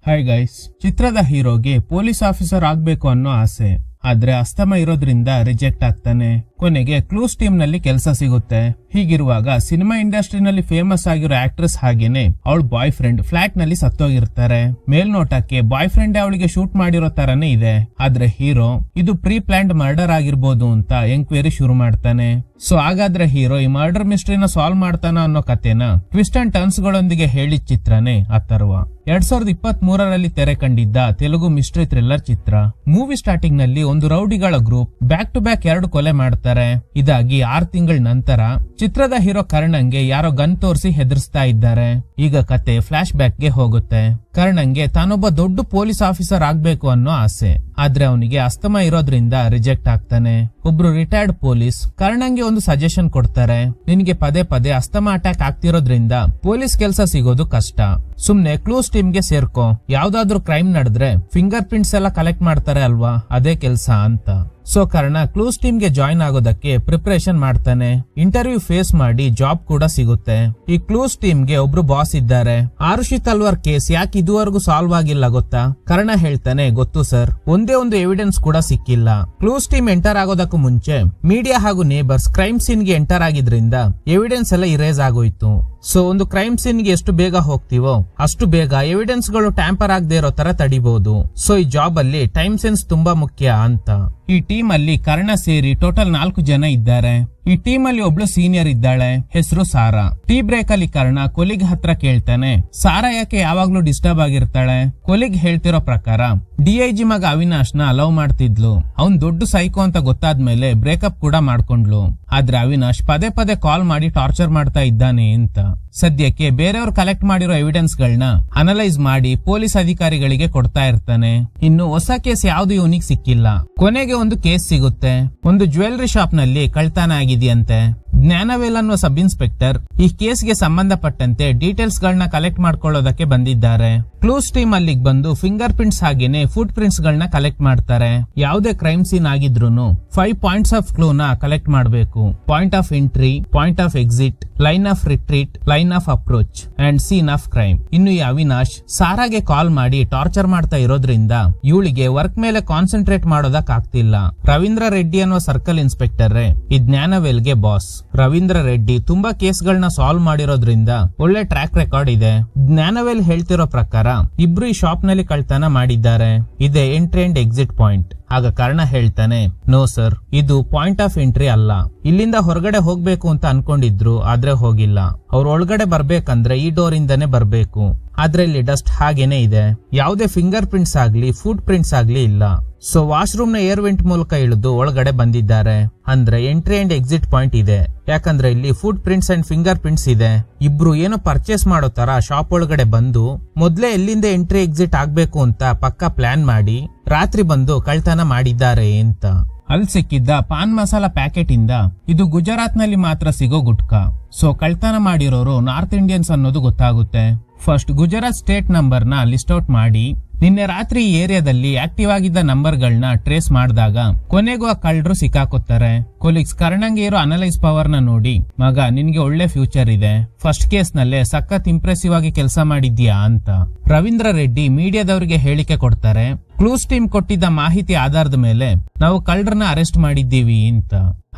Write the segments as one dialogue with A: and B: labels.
A: Hi guys, ಚಿತ್ರದ ಹೀರೋಗೆ police officer ಆಗ್ಬೇಕು ಅನ್ನೋ ಆಸೆ. ಆದ್ರೆ ಅಸ್ತಮ ಇರೋದ್ರಿಂದ ರಿಜೆಕ್ಟ್ ಆಗ್ತಾನೆ. ಕೊನೆಗೆ ಕ್ಲೂಸ್ ಟೀಮ್ ನಲ್ಲಿ ಕೆಲಸ ಸಿಗುತ್ತೆ. ಹೀಗಿರುವಾಗ ಸಿನಿಮಾ ಇಂಡಸ್ಟ್ರಿನಲ್ಲಿ ಫೇಮಸ್ ಆಗಿರೋ ಆಕ್ಟ್ರೆಸ್ ಹಾಗೇನೆ ಅವಳ ಬಾಯ್ ಫ್ರೆಂಡ್ ಫ್ಲಾಟ್ ನಲ್ಲಿ ಸತ್ತೋಗಿರ್ತಾರೆ. ಮೇಲ್ನೋಟಕ್ಕೆ ಬಾಯ್ ಫ್ರೆಂಡ್ ಅವಳಿಗೆ ಶೂಟ್ ಮಾಡಿರೋ ತರನೇ ಇದೆ. ಆದ್ರೆ ಹೀರೋ ಇದು ಪ್ರೀ ಪ್ಲಾನ್ಡ್ ಮರ್ಡರ್ ಆಗಿರ್ಬೋದು ಅಂತ ಎಂಕ್ವೈರಿ ಶುರು ಮಾಡ್ತಾನೆ. ಸೊ ಹಾಗಾದ್ರೆ ಹೀರೋ ಈ ಮರ್ಡರ್ ಮಿಸ್ಟ್ರಿನ ಸಾಲ್ವ್ ಮಾಡ್ತಾನ ಅನ್ನೋ ಕಥೆನ ಟ್ವಿಸ್ಟ್ ಅಂಡ್ ಟರ್ನ್ಸ್ ಗಳೊಂದಿಗೆ ಹೇಳಿದ ಚಿತ್ರನೇ ಅಥರ್ವ. 2023ರಲ್ಲಿ ತೆರೆ ಕಂಡಿದ್ದ ತೆಲುಗು ಮಿಸ್ಟ್ರಿ ಥ್ರಿಲ್ಲರ್ ಚಿತ್ರ. ಮೂವಿ ಸ್ಟಾರ್ಟಿಂಗ್ ನಲ್ಲಿ ಒಂದು ರೌಡಿಗಳ ಗ್ರೂಪ್ ಬ್ಯಾಕ್ ಟು ಬ್ಯಾಕ್ 2 ಕೊಲೆ ಮಾಡ್ತಾರೆ. ಇದಾಗಿ 6 ತಿಂಗಳ ನಂತರ ಚಿತ್ರದ ಹೀರೋ ಕರ್ಣಂಗೆ ಯಾರೋ ಗನ್ ತೋರಿಸಿ ಹೆದರ್ಸ್ತಾ ಇದ್ದಾರೆ. ಈಗ ಕತೆ ಫ್ಲಾಶ್ ಬ್ಯಾಕ್ ಗೆ ಹೋಗುತ್ತೆ. ಕರ್ಣಂಗೆ ತಾನೊಬ್ಬ ದೊಡ್ಡ ಪೊಲೀಸ್ ಆಫೀಸರ್ ಆಗ್ಬೇಕು ಅನ್ನೋ ಆಸೆ. ಆದ್ರೆ ಅವನಿಗೆ ಅಸ್ತಮ ಇರೋದ್ರಿಂದ ರಿಜೆಕ್ಟ್ ಆಗ್ತಾನೆ. ಒಬ್ರು ರಿಟೈರ್ಡ್ ಪೊಲೀಸ್ ಕರ್ಣಂಗೆ ಒಂದು ಸಜೆಷನ್ ಕೊಡ್ತಾರೆ. ನಿನ್ಗೆ ಪದೇ ಪದೇ ಅಸ್ತಮ ಅಟ್ಯಾಕ್ ಆಗ್ತಿರೋದ್ರಿಂದ ಪೊಲೀಸ್ ಕೆಲಸ ಸಿಗೋದು ಕಷ್ಟ. ಸುಮ್ನೆ ಕ್ಲೂಸ್ ಟೀಮ್ ಗೆ ಸೇರ್ಕೋ. ಯಾವ್ದಾದ್ರು ಕ್ರೈಮ್ ನಡೆದ್ರೆ ಫಿಂಗರ್ ಪ್ರಿಂಟ್ಸ್ ಎಲ್ಲ ಕಲೆಕ್ಟ್ ಮಾಡ್ತಾರೆ ಅಲ್ವಾ, ಅದೇ ಕೆಲ್ಸ ಅಂತ. ಸೊ ಕರ್ಣ ಕ್ಲೂಸ್ ಟೀಮ್ ಗೆ ಜಾಯಿನ್ ಆಗೋದಕ್ಕೆ ಪ್ರಿಪರೇಷನ್ ಮಾಡ್ತಾನೆ. ಇಂಟರ್ವ್ಯೂ ಫೇಸ್ ಮಾಡಿ ಜಾಬ್ ಕೂಡ ಸಿಗುತ್ತೆ. ಈ ಕ್ಲೂಸ್ ಟೀಮ್ ಗೆ ಒಬ್ರು ಬಾಸ್ ಇದ್ದಾರೆ. ಆರುಷಿ ತಲ್ವಾರ್ ಕೇಸ್ ಯಾಕೆ ಇದುವರೆಗೂ ಸಾಲ್ವ್ ಆಗಿಲ್ಲ ಗೊತ್ತಾ? ಕರ್ಣ ಹೇಳ್ತಾನೆ, ಗೊತ್ತು ಸರ್, ಒಂದೇ ಒಂದು ಎವಿಡೆನ್ಸ್ ಕೂಡ ಸಿಕ್ಕಿಲ್ಲ. ಕ್ಲೂಸ್ ಟೀಮ್ ಎಂಟರ್ ಆಗೋದಕ್ಕೂ ಮುಂಚೆ ಮೀಡಿಯಾ ಹಾಗೂ ನೇಬರ್ಸ್ ಕ್ರೈಮ್ ಸೀನ್ ಗೆ ಎಂಟರ್ ಆಗಿದ್ರಿಂದ ಎವಿಡೆನ್ಸ್ ಎಲ್ಲ ಇರೇಸ್ ಆಗೋಯ್ತು. ಸೊ ಒಂದು ಕ್ರೈಮ್ ಸೀನ್ ಗೆ ಎಷ್ಟು ಬೇಗ ಹೋಗ್ತೀವೋ ಅಷ್ಟು ಬೇಗ ಎವಿಡೆನ್ಸ್ ಗಳು ಟ್ಯಾಂಪರ್ ಆಗದೆ ಇರೋ ತರ ತಡಿಬಹುದು. ಸೊ ಈ ಜಾಬ್ ಅಲ್ಲಿ ಟೈಮ್ ಸೆನ್ಸ್ ತುಂಬಾ ಮುಖ್ಯ ಅಂತ. ಈ ಟೀಮ್ ಅಲ್ಲಿ ಕರ್ಣ ಸೇರಿ ಟೋಟಲ್ 4 ಜನ ಇದ್ದಾರೆ. ಈ ಟೀಮ್ ಅಲ್ಲಿ ಒಬ್ಳು ಸೀನಿಯರ್ ಇದ್ದಾಳೆ, ಹೆಸರು ಸಾರಾ. ಟೀ ಬ್ರೇಕ್ ಅಲ್ಲಿ ಕರ್ಣ ಕೊಲಿಗ್ ಹತ್ರ ಕೇಳ್ತಾನೆ, ಸಾರಾ ಯಾಕೆ ಯಾವಾಗ್ಲೂ ಡಿಸ್ಟರ್ಬ್ ಆಗಿರ್ತಾಳೆ? ಕೊಲಿಗ್ ಹೇಳ್ತಿರೋ ಪ್ರಕಾರ ಡಿಐಜಿ ಮಗ ಅವಿನಾಶ್ ನ ಲವ್ ಮಾಡ್ತಿದ್ಲು. ಅವ್ನ್ ದೊಡ್ಡ ಸೈಕೋ ಅಂತ ಗೊತ್ತಾದ್ಮೇಲೆ ಬ್ರೇಕಪ್ ಕೂಡ ಮಾಡ್ಕೊಂಡ್ಲು. ಆದ್ರೆ ಅವಿನಾಶ್ ಪದೇ ಪದೇ ಕಾಲ್ ಮಾಡಿ ಟಾರ್ಚರ್ ಮಾಡ್ತಾ ಇದ್ದಾನೆ ಅಂತ. ಸದ್ಯಕ್ಕೆ ಬೇರೆಯವ್ರು ಕಲೆಕ್ಟ್ ಮಾಡಿರೋ ಎವಿಡೆನ್ಸ್ ಗಳನ್ನ ಅನಲೈಸ್ ಮಾಡಿ ಪೊಲೀಸ್ ಅಧಿಕಾರಿಗಳಿಗೆ ಕೊಡ್ತಾ ಇರ್ತಾನೆ. ಇನ್ನು ಹೊಸ ಕೇಸ್ ಯಾವ್ದು ಇವನಿಗೆ ಸಿಕ್ಕಿಲ್ಲ. ಕೊನೆಗೆ ಒಂದು ಕೇಸ್ ಸಿಗುತ್ತೆ. ಒಂದು ಜ್ಯುವೆಲರಿ ಶಾಪ್ ನಲ್ಲಿ ಕಳ್ತನ ಆಗಿದೆಯಂತೆ. ಜ್ಞಾನವೇಲ್ ಅನ್ನೋ ಸಬ್ ಇನ್ಸ್ಪೆಕ್ಟರ್ ಈ ಕೇಸ್ಗೆ ಸಂಬಂಧಪಟ್ಟಂತೆ ಡೀಟೇಲ್ಸ್ ಗಳನ್ನ ಕಲೆಕ್ಟ್ ಮಾಡ್ಕೊಳ್ಳೋದಕ್ಕೆ ಬಂದಿದ್ದಾರೆ. ಕ್ಲೂಸ್ ಟೀಮ್ ಅಲ್ಲಿಗೆ ಬಂದು ಫಿಂಗರ್ ಪ್ರಿಂಟ್ಸ್ ಹಾಗೇನೆ ಫುಟ್ ಪ್ರಿಂಟ್ಸ್ ಗಳನ್ನ ಕಲೆಕ್ಟ್ ಮಾಡ್ತಾರೆ. ಯಾವುದೇ ಕ್ರೈಮ್ ಸೀನ್ ಆಗಿದ್ರೂನು 5 ಪಾಯಿಂಟ್ಸ್ ಆಫ್ ಕ್ಲೂ ನ ಕಲೆಕ್ಟ್ ಮಾಡಬೇಕು. Point of entry, point of exit, line of retreat, line of approach and scene of crime. ಇನ್ನು ಈ ಅವಿನಾಶ್ ಸಾರಾಗೆ ಕಾಲ್ ಮಾಡಿ ಟಾರ್ಚರ್ ಮಾಡ್ತಾ ಇರೋದ್ರಿಂದ ಇವಳಿಗೆ ವರ್ಕ್ ಮೇಲೆ ಕಾನ್ಸಂಟ್ರೇಟ್ ಮಾಡೋದಕ್ ಆಗ್ತಿಲ್ಲ. ರವೀಂದ್ರ ರೆಡ್ಡಿ ಅನ್ನೋ ಸರ್ಕಲ್ ಇನ್ಸ್ಪೆಕ್ಟರ್ ಈ ಜ್ಞಾನವೇಲ್ ಗೆ ಬಾಸ್. ರವೀಂದ್ರ ರೆಡ್ಡಿ ತುಂಬಾ ಕೇಸ್ ಗಳನ್ನ ಸಾಲ್ವ್ ಮಾಡಿರೋದ್ರಿಂದ ಒಳ್ಳೆ ಟ್ರ್ಯಾಕ್ ರೆಕಾರ್ಡ್ ಇದೆ. ಜ್ಞಾನವೇಲ್ ಹೇಳ್ತಿರೋ ಪ್ರಕಾರ ಇಬ್ರು ಈ ಶಾಪ್ ನಲ್ಲಿ ಕಳ್ತನ ಮಾಡಿದ್ದಾರೆ. ಇದೇ ಎಂಟ್ರಿ ಅಂಡ್ ಎಕ್ಸಿಟ್ ಪಾಯಿಂಟ್. ಆಗ ಕರ್ಣ ಹೇಳ್ತಾನೆ, ನೋ ಸರ್, ಇದು ಪಾಯಿಂಟ್ ಆಫ್ ಎಂಟ್ರಿ ಅಲ್ಲ. ಇಲ್ಲಿಂದ ಹೊರಗಡೆ ಹೋಗ್ಬೇಕು ಅಂತ ಅನ್ಕೊಂಡಿದ್ರು, ಆದ್ರೆ ಹೋಗಿಲ್ಲ. ಅವ್ರ ಒಳಗಡೆ ಬರ್ಬೇಕಂದ್ರೆ ಈ ಡೋರ್ ಇಂದಾನೆ ಬರ್ಬೇಕು. ಆದ್ರೆ ಇಲ್ಲಿ ಡಸ್ಟ್ ಹಾಗೇನೆ ಇದೆ. ಯಾವುದೇ ಫಿಂಗರ್ ಪ್ರಿಂಟ್ಸ್ ಆಗ್ಲಿ ಫುಟ್ ಪ್ರಿಂಟ್ಸ್ ಆಗ್ಲಿ ಇಲ್ಲ. ಸೊ ವಾಶ್ರೂಮ್ ನ ಏರ್ ವೆಂಟ್ ಮೂಲಕ ಇಳಿದು ಒಳಗಡೆ ಬಂದಿದ್ದಾರೆ. ಅಂದ್ರೆ ಎಂಟ್ರಿ ಅಂಡ್ ಎಕ್ಸಿಟ್ ಪಾಯಿಂಟ್ ಇದೆ. ಯಾಕಂದ್ರೆ ಇಲ್ಲಿ foot prints and finger prints ಇದೆ. ಇಬ್ರು ಏನೋ ಪರ್ಚೇಸ್ ಮಾಡೋ ತರ ಶಾಪ್ ಒಳಗಡೆ ಬಂದು ಮೊದ್ಲೇ ಎಲ್ಲಿಂದ ಎಂಟ್ರಿ ಎಕ್ಸಿಟ್ ಆಗ್ಬೇಕು ಅಂತ ಪಕ್ಕಾ ಪ್ಲಾನ್ ಮಾಡಿ ರಾತ್ರಿ ಬಂದು ಕಳ್ತನ ಮಾಡಿದ್ದಾರೆ ಅಂತ. ಅಲ್ಲಿ ಸಿಕ್ಕಿದ್ದ ಪಾನ್ ಮಸಾಲಾ ಪ್ಯಾಕೆಟ್ ಇಂದ ಇದು ಗುಜರಾತ್ ನಲ್ಲಿ ಮಾತ್ರ ಸಿಗೋ ಗುಟ್ಕಾ. ಸೊ ಕಳ್ತನ ಮಾಡಿರೋರು ನಾರ್ತ್ ಇಂಡಿಯನ್ಸ್ ಅನ್ನೋದು ಗೊತ್ತಾಗುತ್ತೆ. ಫಸ್ಟ್ ಗುಜರಾತ್ ಸ್ಟೇಟ್ ನಂಬರ್ ನ ಲಿಸ್ಟ್ ಔಟ್ ಮಾಡಿ ನಿನ್ನೆ ರಾತ್ರಿ ಈ ಏರಿಯಾದಲ್ಲಿ ಆಕ್ಟಿವ್ ಆಗಿದ್ದ ನಂಬರ್ ಗಳನ್ನ ಟ್ರೇಸ್ ಮಾಡಿದಾಗ ಕೊನೆಗೂ ಆ ಕಳ್ಳರು ಸಿಕ್ಕಾಕೋತಾರೆ. ಕೊಲೀಗ್ಸ್ ಕರ್ಣಂಗೆ ಇರೋ ಅನಲೈಸ್ ಪವರ್ ನ ನೋಡಿ, ಮಗ ನಿನ್ಗೆ ಒಳ್ಳೆ ಫ್ಯೂಚರ್ ಇದೆ, ಫಸ್ಟ್ ಕೇಸ್ ನಲ್ಲೇ ಸಖತ್ ಇಂಪ್ರೆಸಿವ್ ಆಗಿ ಕೆಲಸ ಮಾಡಿದ್ಯಾ ಅಂತ. ರವೀಂದ್ರ ರೆಡ್ಡಿ ಮೀಡಿಯಾದವರಿಗೆ ಹೇಳಿಕೆ ಕೊಡ್ತಾರೆ, ಕ್ಲೂಸ್ ಟೀಮ್ ಕೊಟ್ಟಿದ್ದ ಮಾಹಿತಿ ಆಧಾರದ ಮೇಲೆ ನಾವು ಕಳ್ಳರನ್ನ ಅರೆಸ್ಟ್ ಮಾಡಿದ್ದೀವಿ ಅಂತ.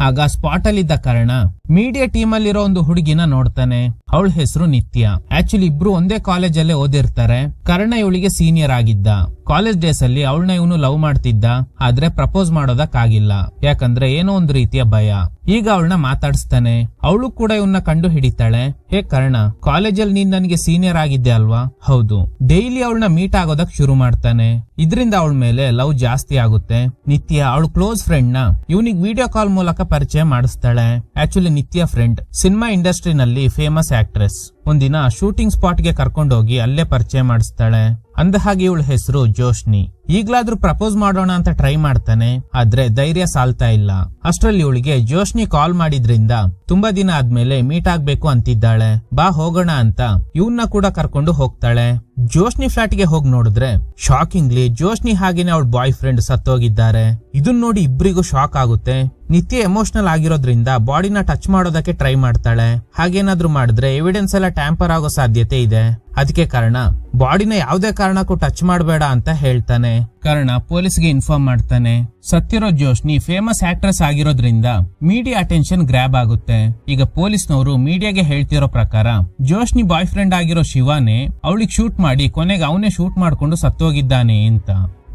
A: ಆಗ ಸ್ಪಾಟ್ ಅಲ್ಲಿದ್ದ ಕರ್ಣ ಮೀಡಿಯಾ ಟೀಮ್ ಅಲ್ಲಿರೋ ಒಂದು ಹುಡುಗಿನ ನೋಡ್ತಾನೆ. ಅವಳ ಹೆಸರು ನಿತ್ಯ. ಆಕ್ಚುಲಿ ಇಬ್ರು ಒಂದೇ ಕಾಲೇಜ್ ಅಲ್ಲೇ ಓದಿರ್ತಾರೆ. ಕರ್ಣ ಇವಳಿಗೆ ಸೀನಿಯರ್ ಆಗಿದ್ದ. ಕಾಲೇಜ್ ಡೇಸ್ ಅಲ್ಲಿ ಅವಳನ್ನ ಇವನು ಲವ್ ಮಾಡ್ತಿದ್ದ. ಆದ್ರೆ ಪ್ರಪೋಸ್ ಮಾಡೋದಕ್ಕಾಗಿಲ್ಲ. ಯಾಕಂದ್ರೆ ಏನೋ ಒಂದು ರೀತಿಯ ಭಯ. ಈಗ ಅವಳನ್ನ ಮಾತಾಡಿಸ್ತಾನೆ. ಅವಳು ಕೂಡ ಇವನ್ನ ಕಂಡು ಹಿಡಿತಾಳೆ. ಹೇ ಕರ್ಣ, ಕಾಲೇಜಲ್ಲಿ ನೀನ್ ನನಗೆ ಸೀನಿಯರ್ ಆಗಿದ್ದೆ ಅಲ್ವಾ? ಹೌದು. ಡೈಲಿ ಅವಳನ್ನ ಮೀಟ್ ಆಗೋದಕ್ ಶುರು ಮಾಡ್ತಾನೆ. ಇದರಿಂದ ಅವಳ ಮೇಲೆ ಲವ್ ಜಾಸ್ತಿ ಆಗುತ್ತೆ. ನಿತ್ಯ ಅವಳ ಕ್ಲೋಸ್ ಫ್ರೆಂಡ್ ನ ಇವನಿಗೆ ವಿಡಿಯೋ ಕಾಲ್ ಮೂಲಕ ಪರಿಚಯ ಮಾಡಿಸ್ತಾಳೆ. ಆಕ್ಚುಲಿ ನಿತ್ಯ ಫ್ರೆಂಡ್ ಸಿನಿಮಾ ಇಂಡಸ್ಟ್ರಿನಲ್ಲಿ ಫೇಮಸ್ ಆಕ್ಟ್ರೆಸ್. ಒಂದಿನ ಶೂಟಿಂಗ್ ಸ್ಪಾಟ್ ಗೆ ಕರ್ಕೊಂಡೋಗಿ ಅಲ್ಲೇ ಪರಿಚಯ ಮಾಡಿಸ್ತಾಳೆ. ಅಂದ ಹಾಗೆ ಇವಳ ಹೆಸರು ಜೋಶ್ನಿ. ಈಗ್ಲಾದ್ರೂ ಪ್ರಪೋಸ್ ಮಾಡೋಣ ಅಂತ ಟ್ರೈ ಮಾಡ್ತಾನೆ. ಆದ್ರೆ ಧೈರ್ಯ ಸಾಲ್ತಾ ಇಲ್ಲ. ಅಷ್ಟ್ರಲ್ಲಿ ಇವಳಿಗೆ ಜೋಶ್ನಿ ಕಾಲ್ ಮಾಡಿದ್ರಿಂದ ತುಂಬಾ ದಿನ ಆದ್ಮೇಲೆ ಮೀಟ್ ಆಗ್ಬೇಕು ಅಂತಿದ್ದಾಳೆ. ಬಾ ಹೋಗೋಣ ಅಂತ ಇವನ್ನ ಕೂಡ ಕರ್ಕೊಂಡು ಹೋಗ್ತಾಳೆ. ಜೋಶ್ನಿ ಫ್ಲಾಟ್ ಗೆ ಹೋಗಿ ನೋಡಿದ್ರೆ ಶಾಕಿಂಗ್ಲಿ ಜೋಶ್ನಿ ಹಾಗೇನೆ ಅವಳ ಬಾಯ್ ಫ್ರೆಂಡ್ ಸತ್ತೋಗಿದ್ದಾರೆ. ಇದನ್ನ ನೋಡಿ ಇಬ್ರಿಗೂ ಶಾಕ್ ಆಗುತ್ತೆ. ನಿತ್ಯ ಎಮೋಷನಲ್ ಆಗಿರೋದ್ರಿಂದ ಬಾಡಿನ ಟಚ್ ಮಾಡೋದಕ್ಕೆ ಟ್ರೈ ಮಾಡ್ತಾಳೆ. ಹಾಗೇನಾದ್ರೂ ಮಾಡಿದ್ರೆ ಎವಿಡೆನ್ಸ್ ಎಲ್ಲ ಟ್ಯಾಂಪರ್ ಆಗೋ ಸಾಧ್ಯತೆ ಇದೆ. ಅದಕ್ಕೆ ಕಾರಣ ಬಾಡಿನ ಯಾವುದೇ ಕಾರಣಕ್ಕೂ ಟಚ್ ಮಾಡಬೇಡ ಅಂತ ಹೇಳ್ತಾನೆ. ಕಾರಣ ಪೊಲೀಸ್ಗೆ ಇನ್ಫಾರ್ಮ್ ಮಾಡ್ತಾನೆ. ಸತ್ತಿರೋ ಜೋಶ್ನಿ ಫೇಮಸ್ ಆಕ್ಟ್ರೆಸ್ ಆಗಿರೋದ್ರಿಂದ ಮೀಡಿಯಾ ಅಟೆನ್ಷನ್ ಗ್ರಾಬ್ ಆಗುತ್ತೆ. ಈಗ ಪೊಲೀಸ್ನವರು ಮೀಡಿಯಾಗೆ ಹೇಳ್ತಿರೋ ಪ್ರಕಾರ ಜೋಶ್ನಿ ಬಾಯ್ ಫ್ರೆಂಡ್ ಆಗಿರೋ ಶಿವಾನೇ ಅವಳಿಗೆ ಶೂಟ್ ಮಾಡಿ ಕೊನೆಗೆ ಅವನೇ ಶೂಟ್ ಮಾಡ್ಕೊಂಡು ಸತ್ತೋಗಿದ್ದಾನೆ ಅಂತ.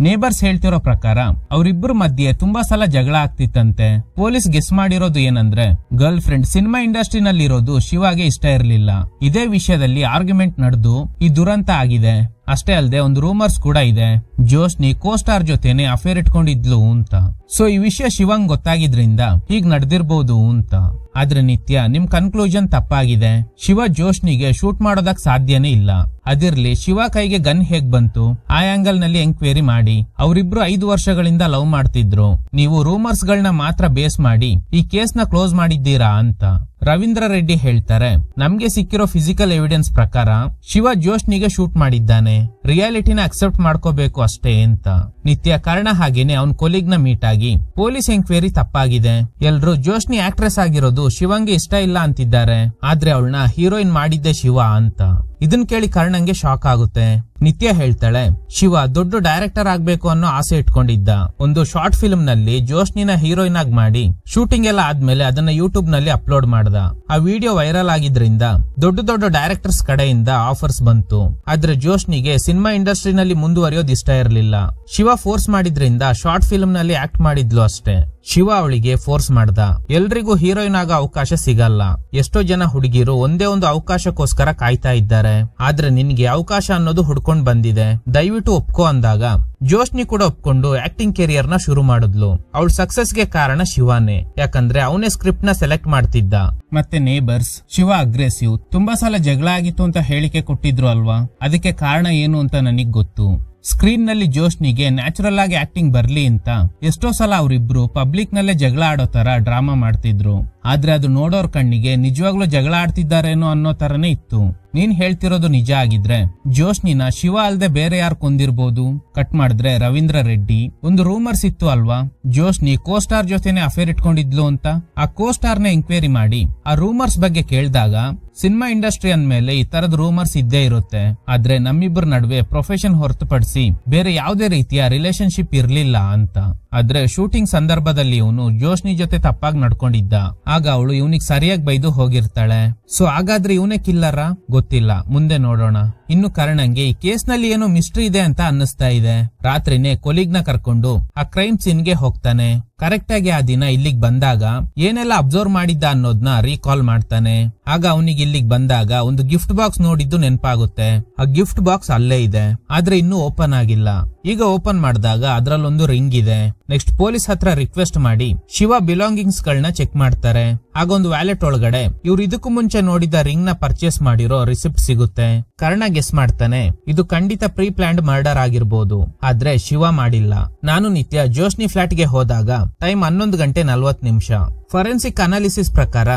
A: ನೇಬರ್ಸ್ ಹೇಳ್ತಿರೋ ಪ್ರಕಾರ ಅವರಿಬ್ಬರ ಮಧ್ಯೆ ತುಂಬಾ ಸಲ ಜಗಳ ಆಗ್ತಿತ್ತಂತೆ. ಪೊಲೀಸ್ ಗೆಸ್ ಮಾಡಿರೋದು ಏನಂದ್ರೆ ಗರ್ಲ್ ಫ್ರೆಂಡ್ ಸಿನಿಮಾ ಇಂಡಸ್ಟ್ರಿನಲ್ಲಿ ಇರೋದು ಶಿವಾಗೆ ಇಷ್ಟ ಇರಲಿಲ್ಲ. ಇದೇ ವಿಷಯದಲ್ಲಿ ಆರ್ಗ್ಯುಮೆಂಟ್ ನಡೆದು ಈ ದುರಂತ ಆಗಿದೆ. ಅಷ್ಟೇ ಅಲ್ಲದೆ ಒಂದು ರೂಮರ್ಸ್ ಕೂಡ ಇದೆ, ಜೋಶ್ನಿ ಕೋಸ್ಟಾರ್ ಜೊತೆನೆ ಅಫೇರ್ ಇಟ್ಕೊಂಡಿದ್ಲು ಅಂತ. ಸೊ ಈ ವಿಷಯ ಶಿವಂಗ್ ಗೊತ್ತಾಗಿದ್ರಿಂದ ಹೀಗ್ ನಡೆದಿರ್ಬೋದು ಅಂತ. ಆದ್ರೆ ನಿತ್ಯ ನಿಮ್ ಕನ್ಕ್ಲೂಷನ್ ತಪ್ಪಾಗಿದೆ. ಶಿವ ಜೋಶ್ನಿಗೆ ಶೂಟ್ ಮಾಡೋದಕ್ ಸಾಧ್ಯನೇ ಇಲ್ಲ. ಅದಿರ್ಲಿ, ಶಿವ ಕೈಗೆ ಗನ್ ಹೇಗ್ ಬಂತು ಆ ಆಂಗಲ್ ನಲ್ಲಿ ಎಂಕ್ವೈರಿ ಮಾಡಿ. ಅವರಿಬ್ರು 5 ವರ್ಷಗಳಿಂದ ಲವ್ ಮಾಡ್ತಿದ್ರು. ನೀವು ರೂಮರ್ಸ್ ಗಳನ್ನ ಮಾತ್ರ ಬೇಸ್ ಮಾಡಿ ಈ ಕೇಸ್ ನ ಕ್ಲೋಸ್ ಮಾಡಿದ್ದೀರಾ ಅಂತ. ರವೀಂದ್ರ ರೆಡ್ಡಿ ಹೇಳ್ತಾರೆ, ನಮ್ಗೆ ಸಿಕ್ಕಿರೋ ಫಿಸಿಕಲ್ ಎವಿಡೆನ್ಸ್ ಪ್ರಕಾರ ಶಿವ ಜೋಶ್ನಿಗೆ ಶೂಟ್ ಮಾಡಿದ್ದಾನೆ. ರಿಯಾಲಿಟಿನ ಅಕ್ಸೆಪ್ಟ್ ಮಾಡ್ಕೋಬೇಕು ಅಷ್ಟೇ ಅಂತ. ನಿತ್ಯ ಕಾರಣ ಹಾಗೇನೆ ಅವನ್ ಕೊಲೀಗ್ ನ ಮೀಟ್ ಆಗಿ ಪೊಲೀಸ್ ಎಂಕ್ವೈರಿ ತಪ್ಪಾಗಿದೆ, ಎಲ್ರು ಜೋಶ್ನಿ ಆಕ್ಟ್ರೆಸ್ ಆಗಿರೋದು ಶಿವಂಗೆ ಇಷ್ಟ ಇಲ್ಲ ಅಂತಿದ್ದಾರೆ, ಆದ್ರೆ ಅವಳನ್ನ ಹೀರೋಯಿನ್ ಮಾಡಿದ್ದೆ ಶಿವ ಅಂತ. ಇದನ್ ಕೇಳಿ ಕರ್ಣಂಗೆ ಶಾಕ್ ಆಗುತ್ತೆ. ನಿತ್ಯ ಹೇಳ್ತಾಳೆ, ಶಿವ ದೊಡ್ಡ ಡೈರೆಕ್ಟರ್ ಆಗ್ಬೇಕು ಅನ್ನೋ ಆಸೆ ಇಟ್ಕೊಂಡಿದ್ದ. ಒಂದು ಶಾರ್ಟ್ ಫಿಲ್ಮ್ ನಲ್ಲಿ ಜೋಶ್ನಿನ ಹೀರೋಯಿನ್ ಆಗಿ ಮಾಡಿ ಶೂಟಿಂಗ್ ಎಲ್ಲ ಆದ್ಮೇಲೆ ಅದನ್ನ ಯೂಟ್ಯೂಬ್ ನಲ್ಲಿ ಅಪ್ಲೋಡ್ ಮಾಡ್ದ. ಆ ವಿಡಿಯೋ ವೈರಲ್ ಆಗಿದ್ರಿಂದ ದೊಡ್ಡ ದೊಡ್ಡ ಡೈರೆಕ್ಟರ್ಸ್ ಕಡೆಯಿಂದ ಆಫರ್ಸ್ ಬಂತು. ಆದ್ರೆ ಜೋಶ್ನಿಗೆ ಸಿನಿಮಾ ಇಂಡಸ್ಟ್ರಿನಲ್ಲಿ ಮುಂದುವರಿಯೋದು ಇಷ್ಟ ಇರಲಿಲ್ಲ. ಶಿವ ಫೋರ್ಸ್ ಮಾಡಿದ್ರಿಂದ ಶಾರ್ಟ್ ಫಿಲ್ಮ್ ನಲ್ಲಿ ಆಕ್ಟ್ ಮಾಡಿದ್ಲು ಅಷ್ಟೇ. ಶಿವ ಅವಳಿಗೆ ಫೋರ್ಸ್ ಮಾಡ್ದ. ಎಲ್ರಿಗೂ ಹೀರೋಯಿನ್ ಆಗೋ ಅವಕಾಶ ಸಿಗಲ್ಲ. ಎಷ್ಟೋ ಜನ ಹುಡುಗಿರು ಒಂದೇ ಒಂದು ಅವಕಾಶಕ್ಕೋಸ್ಕರ ಕಾಯ್ತಾ ಇದ್ದಾರೆ. ಆದ್ರೆ ನಿನ್ಗೆ ಅವಕಾಶ ಅನ್ನೋದು ಹುಡ್ಕೊಂಡ್ ಬಂದಿದೆ, ದಯವಿಟ್ಟು ಒಪ್ಕೋ ಅಂದಾಗ ಜೋಶ್ನಿ ಕೂಡ ಒಪ್ಕೊಂಡು ಆಕ್ಟಿಂಗ್ ಕೆರಿಯರ್ ನ ಶುರು ಮಾಡಿದ್ಲು. ಅವಳ ಸಕ್ಸಸ್ ಗೆ ಕಾರಣ ಶಿವಾನೇ, ಯಾಕಂದ್ರೆ ಅವನೇ ಸ್ಕ್ರಿಪ್ಟ್ ನ ಸೆಲೆಕ್ಟ್ ಮಾಡ್ತಿದ್ದ. ಮತ್ತೆ ನೇಬರ್ಸ್ ಶಿವ ಅಗ್ರೆಸಿವ್, ತುಂಬಾ ಸಲ ಜಗಳ ಆಗಿತ್ತು ಅಂತ ಹೇಳಿಕೆ ಕೊಟ್ಟಿದ್ರು ಅಲ್ವಾ, ಅದಕ್ಕೆ ಕಾರಣ ಏನು ಅಂತ ನನಗ್ ಗೊತ್ತು. ಸ್ಕ್ರೀನ್ ನಲ್ಲಿ ಜೋಶ್ನಿಗೆ ನ್ಯಾಚುರಲ್ ಆಗಿ ಆಕ್ಟಿಂಗ್ ಬರ್ಲಿ ಅಂತ ಎಷ್ಟೋ ಸಲ ಅವರಿಬ್ರು ಪಬ್ಲಿಕ್ ನಲ್ಲೇ ಜಗಳ ಆಡೋ ತರ ಡ್ರಾಮಾ ಮಾಡ್ತಿದ್ರು. ಆದ್ರೆ ಅದು ನೋಡೋರ್ ಕಣ್ಣಿಗೆ ನಿಜವಾಗ್ಲೂ ಜಗಳ ಆಡ್ತಿದ್ದಾರೇನೋ ಅನ್ನೋ ತರನೇ ಇತ್ತು. ನೀನ್ ಹೇಳ್ತಿರೋದು ನಿಜ ಆಗಿದ್ರೆ ಜೋಶ್ನಿನ ಶಿವ ಅಲ್ದೆ ಬೇರೆ ಯಾರು ಕೊಂದಿರ್ಬೋದು. ಕಟ್ ಮಾಡಿದ್ರೆ ರವೀಂದ್ರ ರೆಡ್ಡಿ, ಒಂದು ರೂಮರ್ಸ್ ಇತ್ತು ಅಲ್ವಾ, ಜೋಶ್ನಿ ಕೋಸ್ಟಾರ್ ಜೊತೆನೆ ಅಫೇರ್ ಇಟ್ಕೊಂಡಿದ್ಲು ಅಂತ. ಆ ಕೋಸ್ಟಾರ್ ನ ಎಂಕ್ವೈರಿ ಮಾಡಿ ಆ ರೂಮರ್ಸ್ ಬಗ್ಗೆ ಕೇಳಿದಾಗ ಸಿನಿಮಾ ಇಂಡಸ್ಟ್ರಿ ಅಂದ್ಮೇಲೆ ಈ ತರದ ರೂಮರ್ಸ್ ಇದ್ದೇ ಇರುತ್ತೆ. ಆದ್ರೆ ನಮ್ಮಿಬ್ಬರ ನಡುವೆ ಪ್ರೊಫೆಷನ್ ಹೊರತುಪಡಿಸಿ ಬೇರೆ ಯಾವುದೇ ರೀತಿಯ ರಿಲೇಶನ್ಶಿಪ್ ಇರ್ಲಿಲ್ಲ ಅಂತ. ಆದ್ರೆ ಶೂಟಿಂಗ್ ಸಂದರ್ಭದಲ್ಲಿ ಇವನು ಜೋಶ್ನಿ ಜೊತೆ ತಪ್ಪಾಗಿ ನಡ್ಕೊಂಡಿದ್ದ. ಆಗ ಅವಳು ಇವನಿಗೆ ಸರಿಯಾಗಿ ಬೈದು ಹೋಗಿರ್ತಾಳೆ. ಸೊ ಹಾಗಾದ್ರೆ ಇವನೇ ಕಿಲ್ಲರ ಗೊತ್ತಿಲ್ಲ, ಮುಂದೆ ನೋಡೋಣ. ಇನ್ನು ಕರ್ಣಂಗೆ ಈ ಕೇಸ್ ನಲ್ಲಿ ಏನೋ ಮಿಸ್ಟ್ರಿ ಇದೆ ಅಂತ ಅನ್ನಿಸ್ತಾ ಇದೆ. ರಾತ್ರಿನೇ ಕೊಲೀಗ್ ನ ಕರ್ಕೊಂಡು ಆ ಕ್ರೈಮ್ ಸೀನ್ ಗೆ ಹೋಗ್ತಾನೆ. ಕರೆಕ್ಟ್ ಆಗಿ ಆ ದಿನ ಇಲ್ಲಿಗ್ ಬಂದಾಗ ಏನೆಲ್ಲ ಅಬ್ಸರ್ವ್ ಮಾಡಿದ್ದ ಅನ್ನೋದನ್ನ ರೀಕಾಲ್ ಮಾಡ್ತಾನೆ. ಆಗ ಅವನಿಗೆ ಇಲ್ಲಿಗ್ ಬಂದಾಗ ಒಂದು ಗಿಫ್ಟ್ ಬಾಕ್ಸ್ ನೋಡಿದ್ದು ನೆನಪಾಗುತ್ತೆ. ಆ ಗಿಫ್ಟ್ ಬಾಕ್ಸ್ ಅಲ್ಲೇ ಇದೆ, ಆದ್ರೆ ಇನ್ನೂ ಓಪನ್ ಆಗಿಲ್ಲ. ಈಗ ಓಪನ್ ಮಾಡಿದಾಗ ಅದ್ರಲ್ಲೊಂದು ರಿಂಗ್ ಇದೆ. ನೆಕ್ಸ್ಟ್ ಪೊಲೀಸ್ ಹತ್ರ ರಿಕ್ವೆಸ್ಟ್ ಮಾಡಿ ಶಿವ ಬಿಲಾಂಗಿಂಗ್ಸ್ ಗಳನ್ನ ಚೆಕ್ ಮಾಡ್ತಾರೆ. ಆಗ ಒಂದು ವ್ಯಾಲೆಟ್ ಒಳಗಡೆ ಇವ್ರು ಇದಕ್ಕೂ ಮುಂಚೆ ನೋಡಿದ ರಿಂಗ್ ನ ಪರ್ಚೇಸ್ ಮಾಡಿರೋ ರಿಸಿಪ್ಟ್ ಸಿಗುತ್ತೆ. ಕರ್ಣ ಗೆಸ್ ಮಾಡ್ತಾನೆ, ಇದು ಖಂಡಿತ ಪ್ರೀ ಪ್ಲಾನ್ಡ್ ಮರ್ಡರ್ ಆಗಿರ್ಬೋದು, ಆದ್ರೆ ಶಿವ ಮಾಡಿಲ್ಲ. ನಾನು ನಿತ್ಯ ಜೋಶ್ನಿ ಫ್ಲಾಟ್ ಗೆ ಹೋದಾಗ ಟೈಮ್ 11:40. ಫಾರೆನ್ಸಿಕ್ ಅನಾಲಿಸಿಸ್ ಪ್ರಕಾರ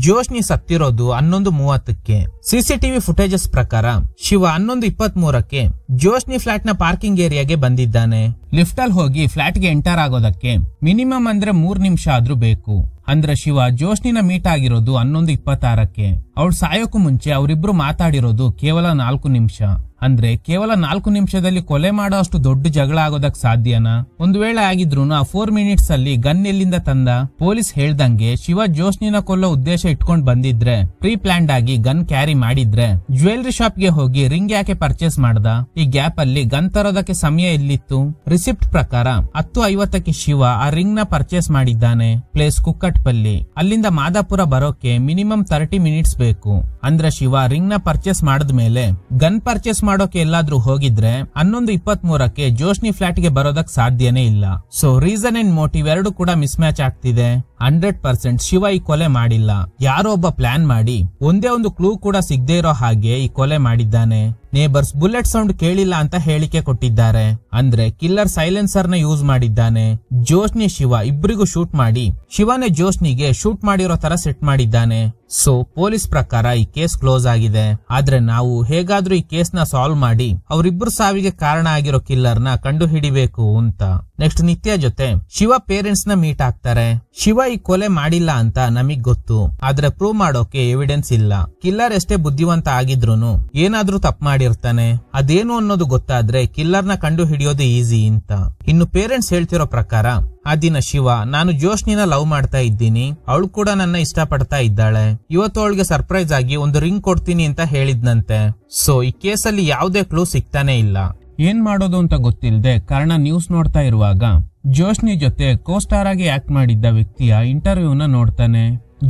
A: ಜೋಶ್ನಿ ಸತ್ತಿರೋದು 11:30. ಸಿಸಿಟಿವಿ ಫುಟೇಜಸ್ ಪ್ರಕಾರ ಶಿವ 11:23 ಜೋಶ್ನಿ ಫ್ಲಾಟ್ ನ ಪಾರ್ಕಿಂಗ್ ಏರಿಯಾಗೆ ಬಂದಿದ್ದಾನೆ. ಲಿಫ್ಟ್ ಅಲ್ಲಿ ಹೋಗಿ ಫ್ಲಾಟ್ ಗೆ ಎಂಟರ್ ಆಗೋದಕ್ಕೆ ಮಿನಿಮಮ್ ಅಂದ್ರೆ 3 ನಿಮಿಷ ಆದ್ರೂ ಬೇಕು. ಅಂದ್ರೆ ಶಿವ ಜೋಶ್ನಿನ ಮೀಟ್ ಆಗಿರೋದು 11:26. ಅವಳು ಸಾಯೋಕು ಮುಂಚೆ ಅವರಿಬ್ರು ಮಾತಾಡಿರೋದು ಕೇವಲ 4 ನಿಮಿಷ. ಅಂದ್ರೆ ಕೇವಲ 4 ನಿಮಿಷದಲ್ಲಿ ಕೊಲೆ ಮಾಡೋ ಅಷ್ಟು ದೊಡ್ಡ ಜಗಳ ಆಗೋದಕ್ ಸಾಧ್ಯನಾ? ಒಂದು ವೇಳೆ ಆಗಿದ್ರು ಆ 4 ಮಿನಿಟ್ಸ್ ಅಲ್ಲಿ ಗನ್ ಎಲ್ಲಿಂದ ತಂದ? ಪೊಲೀಸ್ ಹೇಳ್ದಂಗೆ ಶಿವ ಜೋಶ್ನಿನ ಕೊಲ್ಲೋ ಉದ್ದೇಶ ಇಟ್ಕೊಂಡ್ ಬಂದಿದ್ರೆ, ಪ್ರೀ ಪ್ಲಾನ್ಡ್ ಆಗಿ ಗನ್ ಕ್ಯಾರಿ ಮಾಡಿದ್ರೆ ಜ್ಯುವೆಲರಿ ಶಾಪ್ ಗೆ ಹೋಗಿ ರಿಂಗ್ ಯಾಕೆ ಪರ್ಚೇಸ್ ಮಾಡ್ದ? ಈ ಗ್ಯಾಪ್ ಅಲ್ಲಿ ಗನ್ ತರೋದಕ್ಕೆ ಸಮಯ ಎಲ್ಲಿತ್ತು? ರಿಸಿಪ್ಟ್ ಪ್ರಕಾರ 10:50 ಶಿವ ಆ ರಿಂಗ್ ನ ಪರ್ಚೇಸ್ ಮಾಡಿದ್ದಾನೆ. ಪ್ಲೇಸ್ ಕುಕ್ಕಟ್ಪಲ್ಲಿ. ಅಲ್ಲಿಂದ ಮಾದಾಪುರ ಬರೋಕೆ ಮಿನಿಮಮ್ 30 ಮಿನಿಟ್ಸ್ ಬೇಕು. ಅಂದ್ರೆ ಶಿವ ರಿಂಗ್ ನ ಪರ್ಚೇಸ್ ಮಾಡಿದ್ಮೇಲೆ ಗನ್ ಪರ್ಚೇಸ್ ಮಾಡೋಕೆ ಎಲ್ಲಾದ್ರೂ ಹೋಗಿದ್ರೆ 11:23 ಜೋಶ್ನಿ ಫ್ಲಾಟ್ ಗೆ ಬರೋದಕ್ ಸಾಧ್ಯನೇ ಇಲ್ಲ. ಸೊ ರೀಸನ್ ಅಂಡ್ ಮೋಟಿವ್ ಎರಡು ಕೂಡ ಮಿಸ್ ಮ್ಯಾಚ್ ಆಗ್ತಿದೆ. 100% ಶಿವ ಈ ಕೊಲೆ ಮಾಡಿಲ್ಲ. ಯಾರೋ ಒಬ್ಬ ಪ್ಲಾನ್ ಮಾಡಿ ಒಂದೇ ಒಂದು ಕ್ಲೂ ಕೂಡ ಸಿಗದೆ ಇರೋ ಹಾಗೆ ಈ ಕೊಲೆ ಮಾಡಿದ್ದಾನೆ. ನೇಬರ್ಸ್ ಬುಲೆಟ್ ಸೌಂಡ್ ಕೇಳಿಲ್ಲ ಅಂತ ಹೇಳಿಕೆ ಕೊಟ್ಟಿದ್ದಾರೆ. ಅಂದ್ರೆ ಕಿಲ್ಲರ್ ಸೈಲೆನ್ಸರ್ ನ ಯೂಸ್ ಮಾಡಿದ್ದಾನೆ. ಜೋಶ್ನಿ ಶಿವ ಇಬ್ಬರಿಗೂ ಶೂಟ್ ಮಾಡಿ ಶಿವನೇ ಜೋಶ್ನಿಗೆ ಶೂಟ್ ಮಾಡಿರೋ ತರ ಸೆಟ್ ಮಾಡಿದ್ದಾನೆ. ಸೊ ಪೊಲೀಸ್ ಪ್ರಕಾರ ಈ ಕೇಸ್ ಕ್ಲೋಸ್ ಆಗಿದೆ. ಆದ್ರೆ ನಾವು ಹೇಗಾದ್ರೂ ಈ ಕೇಸ್ ನ ಸಾಲ್ವ್ ಮಾಡಿ ಅವರಿಬ್ಬರು ಸಾವಿಗೆ ಕಾರಣ ಆಗಿರೋ ಕಿಲ್ಲರ್ ನ ಕಂಡು ಹಿಡಿಬೇಕು ಅಂತ. ನೆಕ್ಸ್ಟ್ ನಿತ್ಯ ಜೊತೆ ಶಿವ ಪೇರೆಂಟ್ಸ್ ನ ಮೀಟ್ ಆಗ್ತಾರೆ. ಶಿವ ಈ ಕೊಲೆ ಮಾಡಿಲ್ಲ ಅಂತ ನಮಗ್ ಗೊತ್ತು, ಆದ್ರೆ ಪ್ರೂವ್ ಮಾಡೋಕೆ ಎವಿಡೆನ್ಸ್ ಇಲ್ಲ. ಕಿಲ್ಲರ್ ಎಷ್ಟೇ ಬುದ್ಧಿವಂತ ಆಗಿದ್ರೂನು ಏನಾದ್ರೂ ತಪ್ಪು ಮಾಡಿರ್ತಾನೆ. ಅದೇನು ಅನ್ನೋದು ಗೊತ್ತಾದ್ರೆ ಕಿಲ್ಲರ್ ನ ಕಂಡು ಹಿಡಿಯೋದು ಈಸಿ ಅಂತ. ಇನ್ನು ಪೇರೆಂಟ್ಸ್ ಹೇಳ್ತಿರೋ ಪ್ರಕಾರ ಆ ದಿನ ಶಿವ, ನಾನು ಜೋಶ್ನಿನ ಲವ್ ಮಾಡ್ತಾ ಇದ್ದೀನಿ, ಅವಳು ಕೂಡ ನನ್ನ ಇಷ್ಟಪಡ್ತಾ ಇದ್ದಾಳೆ, ಇವತ್ತು ಅವಳಿಗೆ ಸರ್ಪ್ರೈಸ್ ಆಗಿ ಒಂದು ರಿಂಗ್ ಕೊಡ್ತೀನಿ ಅಂತ ಹೇಳಿದ್ನಂತೆ. ಸೊ ಈ ಕೇಸಲ್ಲಿ ಯಾವುದೇ ಕ್ಲೂ ಸಿಗ್ತಾನೆ ಇಲ್ಲ. ಏನ್ ಮಾಡೋದು ಅಂತ ಗೊತ್ತಿಲ್ಲದೆ ಕಾರಣ ನ್ಯೂಸ್ ನೋಡ್ತಾ ಇರುವಾಗ ಜೋಶ್ನಿ ಜೊತೆ ಕೋಸ್ಟಾರ್ ಆಗಿ ಆಕ್ಟ್ ಮಾಡಿದ್ದ ವ್ಯಕ್ತಿಯ ಇಂಟರ್ವ್ಯೂನ ನೋಡ್ತಾನೆ.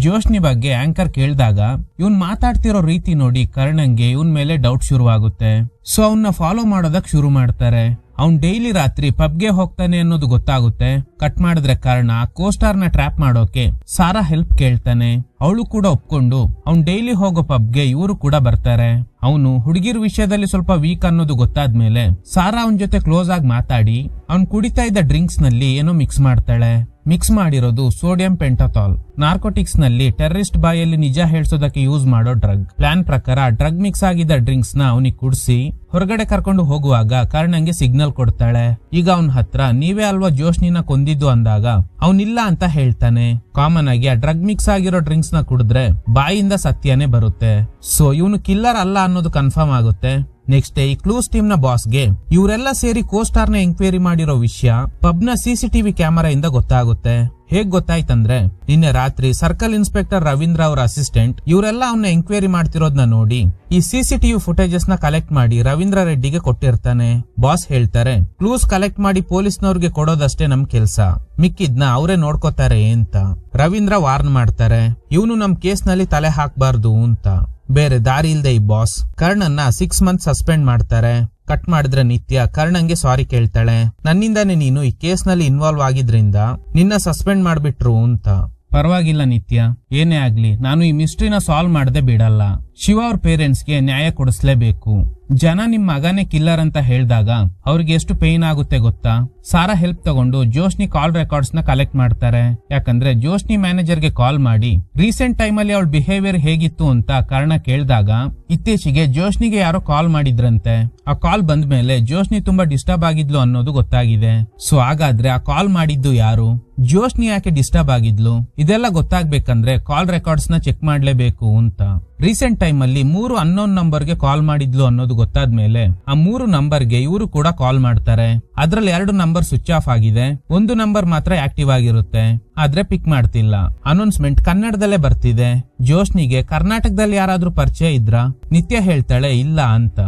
A: ಜೋಶ್ನಿ ಬಗ್ಗೆ ಆಂಕರ್ ಕೇಳಿದಾಗ ಇವನ್ ಮಾತಾಡ್ತಿರೋ ರೀತಿ ನೋಡಿ ಕರ್ಣಂಗೆ ಇವನ್ ಮೇಲೆ ಡೌಟ್ ಶುರುವಾಗುತ್ತೆ. ಸೊ ಅವನ್ನ ಫಾಲೋ ಮಾಡೋದಕ್ ಶುರು ಮಾಡ್ತಾರೆ. ಅವ್ನ್ ಡೈಲಿ ರಾತ್ರಿ ಪಬ್ಗೆ ಹೋಗ್ತಾನೆ ಅನ್ನೋದು ಗೊತ್ತಾಗುತ್ತೆ. ಕಟ್ ಮಾಡಿದ್ರೆ ಕಾರಣ ಕೋಸ್ಟಾರ್ ನ ಟ್ರ್ಯಾಪ್ ಮಾಡೋಕೆ ಸಾರಾ ಹೆಲ್ಪ್ ಕೇಳ್ತಾನೆ. ಅವಳು ಕೂಡ ಒಪ್ಕೊಂಡು ಅವ್ನ್ ಡೈಲಿ ಹೋಗೋ ಪಬ್ಗೆ ಇವರು ಕೂಡ ಬರ್ತಾರೆ. ಅವನು ಹುಡುಗಿರ್ ವಿಷಯದಲ್ಲಿ ಸ್ವಲ್ಪ ವೀಕ್ ಅನ್ನೋದು ಗೊತ್ತಾದ್ಮೇಲೆ ಸಾರಾ ಅವನ್ ಜೊತೆ ಕ್ಲೋಸ್ ಆಗಿ ಮಾತಾಡಿ ಅವ್ನ್ ಕುಡಿತಾ ಇದ್ದ ಡ್ರಿಂಕ್ಸ್ ನಲ್ಲಿ ಏನೋ ಮಿಕ್ಸ್ ಮಾಡ್ತಾಳೆ. ಮಿಕ್ಸ್ ಮಾಡಿರೋದು ಸೋಡಿಯಂ ಪೆಂಟಥಾಲ್, ನಾರ್ಕೋಟಿಕ್ಸ್ ನಲ್ಲಿ ಟೆರರಿಸ್ಟ್ ಬಾಯಲ್ಲಿ ನಿಜ ಹೇಳ್ಸೋದಕ್ಕೆ ಯೂಸ್ ಮಾಡೋ ಡ್ರಗ್. ಪ್ಲಾನ್ ಪ್ರಕಾರ ಡ್ರಗ್ ಮಿಕ್ಸ್ ಆಗಿದ್ದ ಡ್ರಿಂಕ್ಸ್ ನ ಅವನಿಗೆ ಕುಡಿಸಿ ಹೊರಗಡೆ ಕರ್ಕೊಂಡು ಹೋಗುವಾಗ ಕರ್ಣಂಗೆ ಸಿಗ್ನಲ್ ಕೊಡ್ತಾಳೆ. ಈಗ ಅವನ್ ಹತ್ರ ನೀವೇ ಅಲ್ವಾ ಜೋಶ್ನಿನ ಕೊಂದಿದ್ದು ಅಂದಾಗ ಅವನಿಲ್ಲ ಅಂತ ಹೇಳ್ತಾನೆ. ಕಾಮನ್ ಆಗಿ ಆ ಡ್ರಗ್ ಮಿಕ್ಸ್ ಆಗಿರೋ ಡ್ರಿಂಕ್ಸ್ ನ ಕುಡಿದ್ರೆ ಬಾಯಿಂದ ಸತ್ಯನೇ ಬರುತ್ತೆ. ಸೊ ಇವನು ಕಿಲ್ಲರ್ ಅಲ್ಲ ಅನ್ನೋದು ಕನ್ಫರ್ಮ್ ಆಗುತ್ತೆ. ನೆಕ್ಸ್ಟ್ ಡೇ ಈ ಕ್ಲೂಸ್ ಟೀಮ್ ನ ಬಾಸ್ಗೆ ಇವರೆಲ್ಲ ಸೇರಿ ಕೋಸ್ಟಾರ್ ನ ಎಂಕ್ವೈರಿ ಮಾಡಿರೋ ವಿಷಯ ಪಬ್ ನ ಸಿಸಿಟಿವಿ ಕ್ಯಾಮೆರಾ ಇಂದ ಗೊತ್ತಾಗುತ್ತೆ. ಹೇಗ್ ಗೊತ್ತಾಯ್ತಂದ್ರೆ ನಿನ್ನೆ ರಾತ್ರಿ ಸರ್ಕಲ್ ಇನ್ಸ್ಪೆಕ್ಟರ್ ರವೀಂದ್ರ ಅವರ ಅಸಿಸ್ಟೆಂಟ್ ಇವರೆಲ್ಲ ಅವನ್ನ ಎಂಕ್ವೈರಿ ಮಾಡ್ತಿರೋದನ್ನ ನೋಡಿ ಈ ಸಿಸಿಟಿವಿ ಫುಟೇಜಸ್ ನ ಕಲೆಕ್ಟ್ ಮಾಡಿ ರವೀಂದ್ರ ರೆಡ್ಡಿಗೆ ಕೊಟ್ಟಿರ್ತಾನೆ. ಬಾಸ್ ಹೇಳ್ತಾರೆ, ಕ್ಲೂಸ್ ಕಲೆಕ್ಟ್ ಮಾಡಿ ಪೊಲೀಸ್ನವ್ರಿಗೆ ಕೊಡೋದಷ್ಟೇ ನಮ್ ಕೆಲ್ಸ, ಮಿಕ್ಕಿದ್ನ ಅವರೇ ನೋಡ್ಕೋತಾರೆ ಅಂತ. ರವೀಂದ್ರ ವಾರ್ನ್ ಮಾಡ್ತಾರೆ, ಇವನು ನಮ್ ಕೇಸ್ ನಲ್ಲಿ ತಲೆ ಹಾಕ್ಬಾರ್ದು ಅಂತ. ಬೇರೆ ದಾರಿ ಇಲ್ದೆ ಈ ಬಾಸ್ ಕರ್ಣನ್ನ 6 ಮಂತ್ ಸಸ್ಪೆಂಡ್ ಮಾಡ್ತಾರೆ. ಕಟ್ ಮಾಡಿದ್ರೆ ನಿತ್ಯ ಕರ್ಣಂಗೆ ಸಾರಿ ಕೇಳ್ತಾಳೆ. ನನ್ನಿಂದಾನೇ ನೀನು ಈ ಕೇಸ್ ನಲ್ಲಿ ಇನ್ವಾಲ್ವ್ ಆಗಿದ್ರಿಂದ ನಿನ್ನ ಸಸ್ಪೆಂಡ್ ಮಾಡ್ಬಿಟ್ರು ಅಂತ. ಪರವಾಗಿಲ್ಲ ನಿತ್ಯ, ಏನೇ ಆಗ್ಲಿ ನಾನು ಈ ಮಿಸ್ಟ್ರಿನ ಸಾಲ್ವ್ ಮಾಡದೆ ಬಿಡಲ್ಲ. ಶಿವ ಅವ್ರ ಪೇರೆಂಟ್ಸ್ಗೆ ನ್ಯಾಯ ಕೊಡಿಸ್ಲೇಬೇಕು. ಜನ ನಿಮ್ ಮಗನೇ ಕಿಲ್ಲರ್ ಅಂತ ಹೇಳಿದಾಗ ಅವ್ರಿಗೆ ಎಷ್ಟು ಪೇನ್ ಆಗುತ್ತೆ ಗೊತ್ತಾ. ಸಾರಾ ಹೆಲ್ಪ್ ತಗೊಂಡು ಜೋಶ್ನಿ ಕಾಲ್ ರೆಕಾರ್ಡ್ಸ್ ನ ಕಲೆಕ್ಟ್ ಮಾಡ್ತಾರೆ. ಯಾಕಂದ್ರೆ ಜೋಶ್ನಿ ಮ್ಯಾನೇಜರ್ಗೆ ಕಾಲ್ ಮಾಡಿ ರೀಸೆಂಟ್ ಟೈಮ್ ಅಲ್ಲಿ ಅವಳ ಬಿಹೇವಿಯರ್ ಹೇಗಿತ್ತು ಅಂತ ಕಾರಣ ಕೇಳಿದಾಗ ಇತ್ತೀಚೆಗೆ ಜೋಶ್ನಿಗೆ ಯಾರೋ ಕಾಲ್ ಮಾಡಿದ್ರಂತೆ. ಆ ಕಾಲ್ ಬಂದ್ಮೇಲೆ ಜೋಶ್ನಿ ತುಂಬಾ ಡಿಸ್ಟರ್ಬ್ ಆಗಿದ್ಲು ಅನ್ನೋದು ಗೊತ್ತಾಗಿದೆ. ಸೊ ಹಾಗಾದ್ರೆ ಆ ಕಾಲ್ ಮಾಡಿದ್ದು ಯಾರು, ಜೋಶ್ನಿ ಯಾಕೆ ಡಿಸ್ಟರ್ಬ್ ಆಗಿದ್ಲು, ಇದೆಲ್ಲ ಗೊತ್ತಾಗ್ಬೇಕಂದ್ರೆ ಕಾಲ್ ರೆಕಾರ್ಡ್ಸ್ ನ ಚೆಕ್ ಮಾಡ್ಲೇಬೇಕು ಅಂತ. ರೀಸೆಂಟ್ ಟೈಮ್ ಅಲ್ಲಿ 3 ಅನ್ನೋನ್ ನಂಬರ್ ಗೆ ಕಾಲ್ ಮಾಡಿದ್ಲು ಅನ್ನೋದು ಗೊತ್ತಾದ್ಮೇಲೆ ಆ 3 ನಂಬರ್ ಗೆ ಇವರು ಕೂಡ ಕಾಲ್ ಮಾಡ್ತಾರೆ. ಅದ್ರಲ್ಲಿ 2 ನಂಬರ್ ಸ್ವಿಚ್ ಆಫ್ ಆಗಿದೆ, 1 ನಂಬರ್ ಮಾತ್ರ ಆಕ್ಟಿವ್ ಆಗಿರುತ್ತೆ, ಆದ್ರೆ ಪಿಕ್ ಮಾಡ್ತಿಲ್ಲ. ಅನೌನ್ಸ್ಮೆಂಟ್ ಕನ್ನಡದಲ್ಲೇ ಬರ್ತಿದೆ. ಜೋಶ್ನಿಗೆ ಕರ್ನಾಟಕದಲ್ಲಿ ಯಾರಾದ್ರೂ ಪರಿಚಯ ಇದ್ರಾ? ನಿತ್ಯ ಹೇಳ್ತಾಳೆ ಇಲ್ಲ ಅಂತ.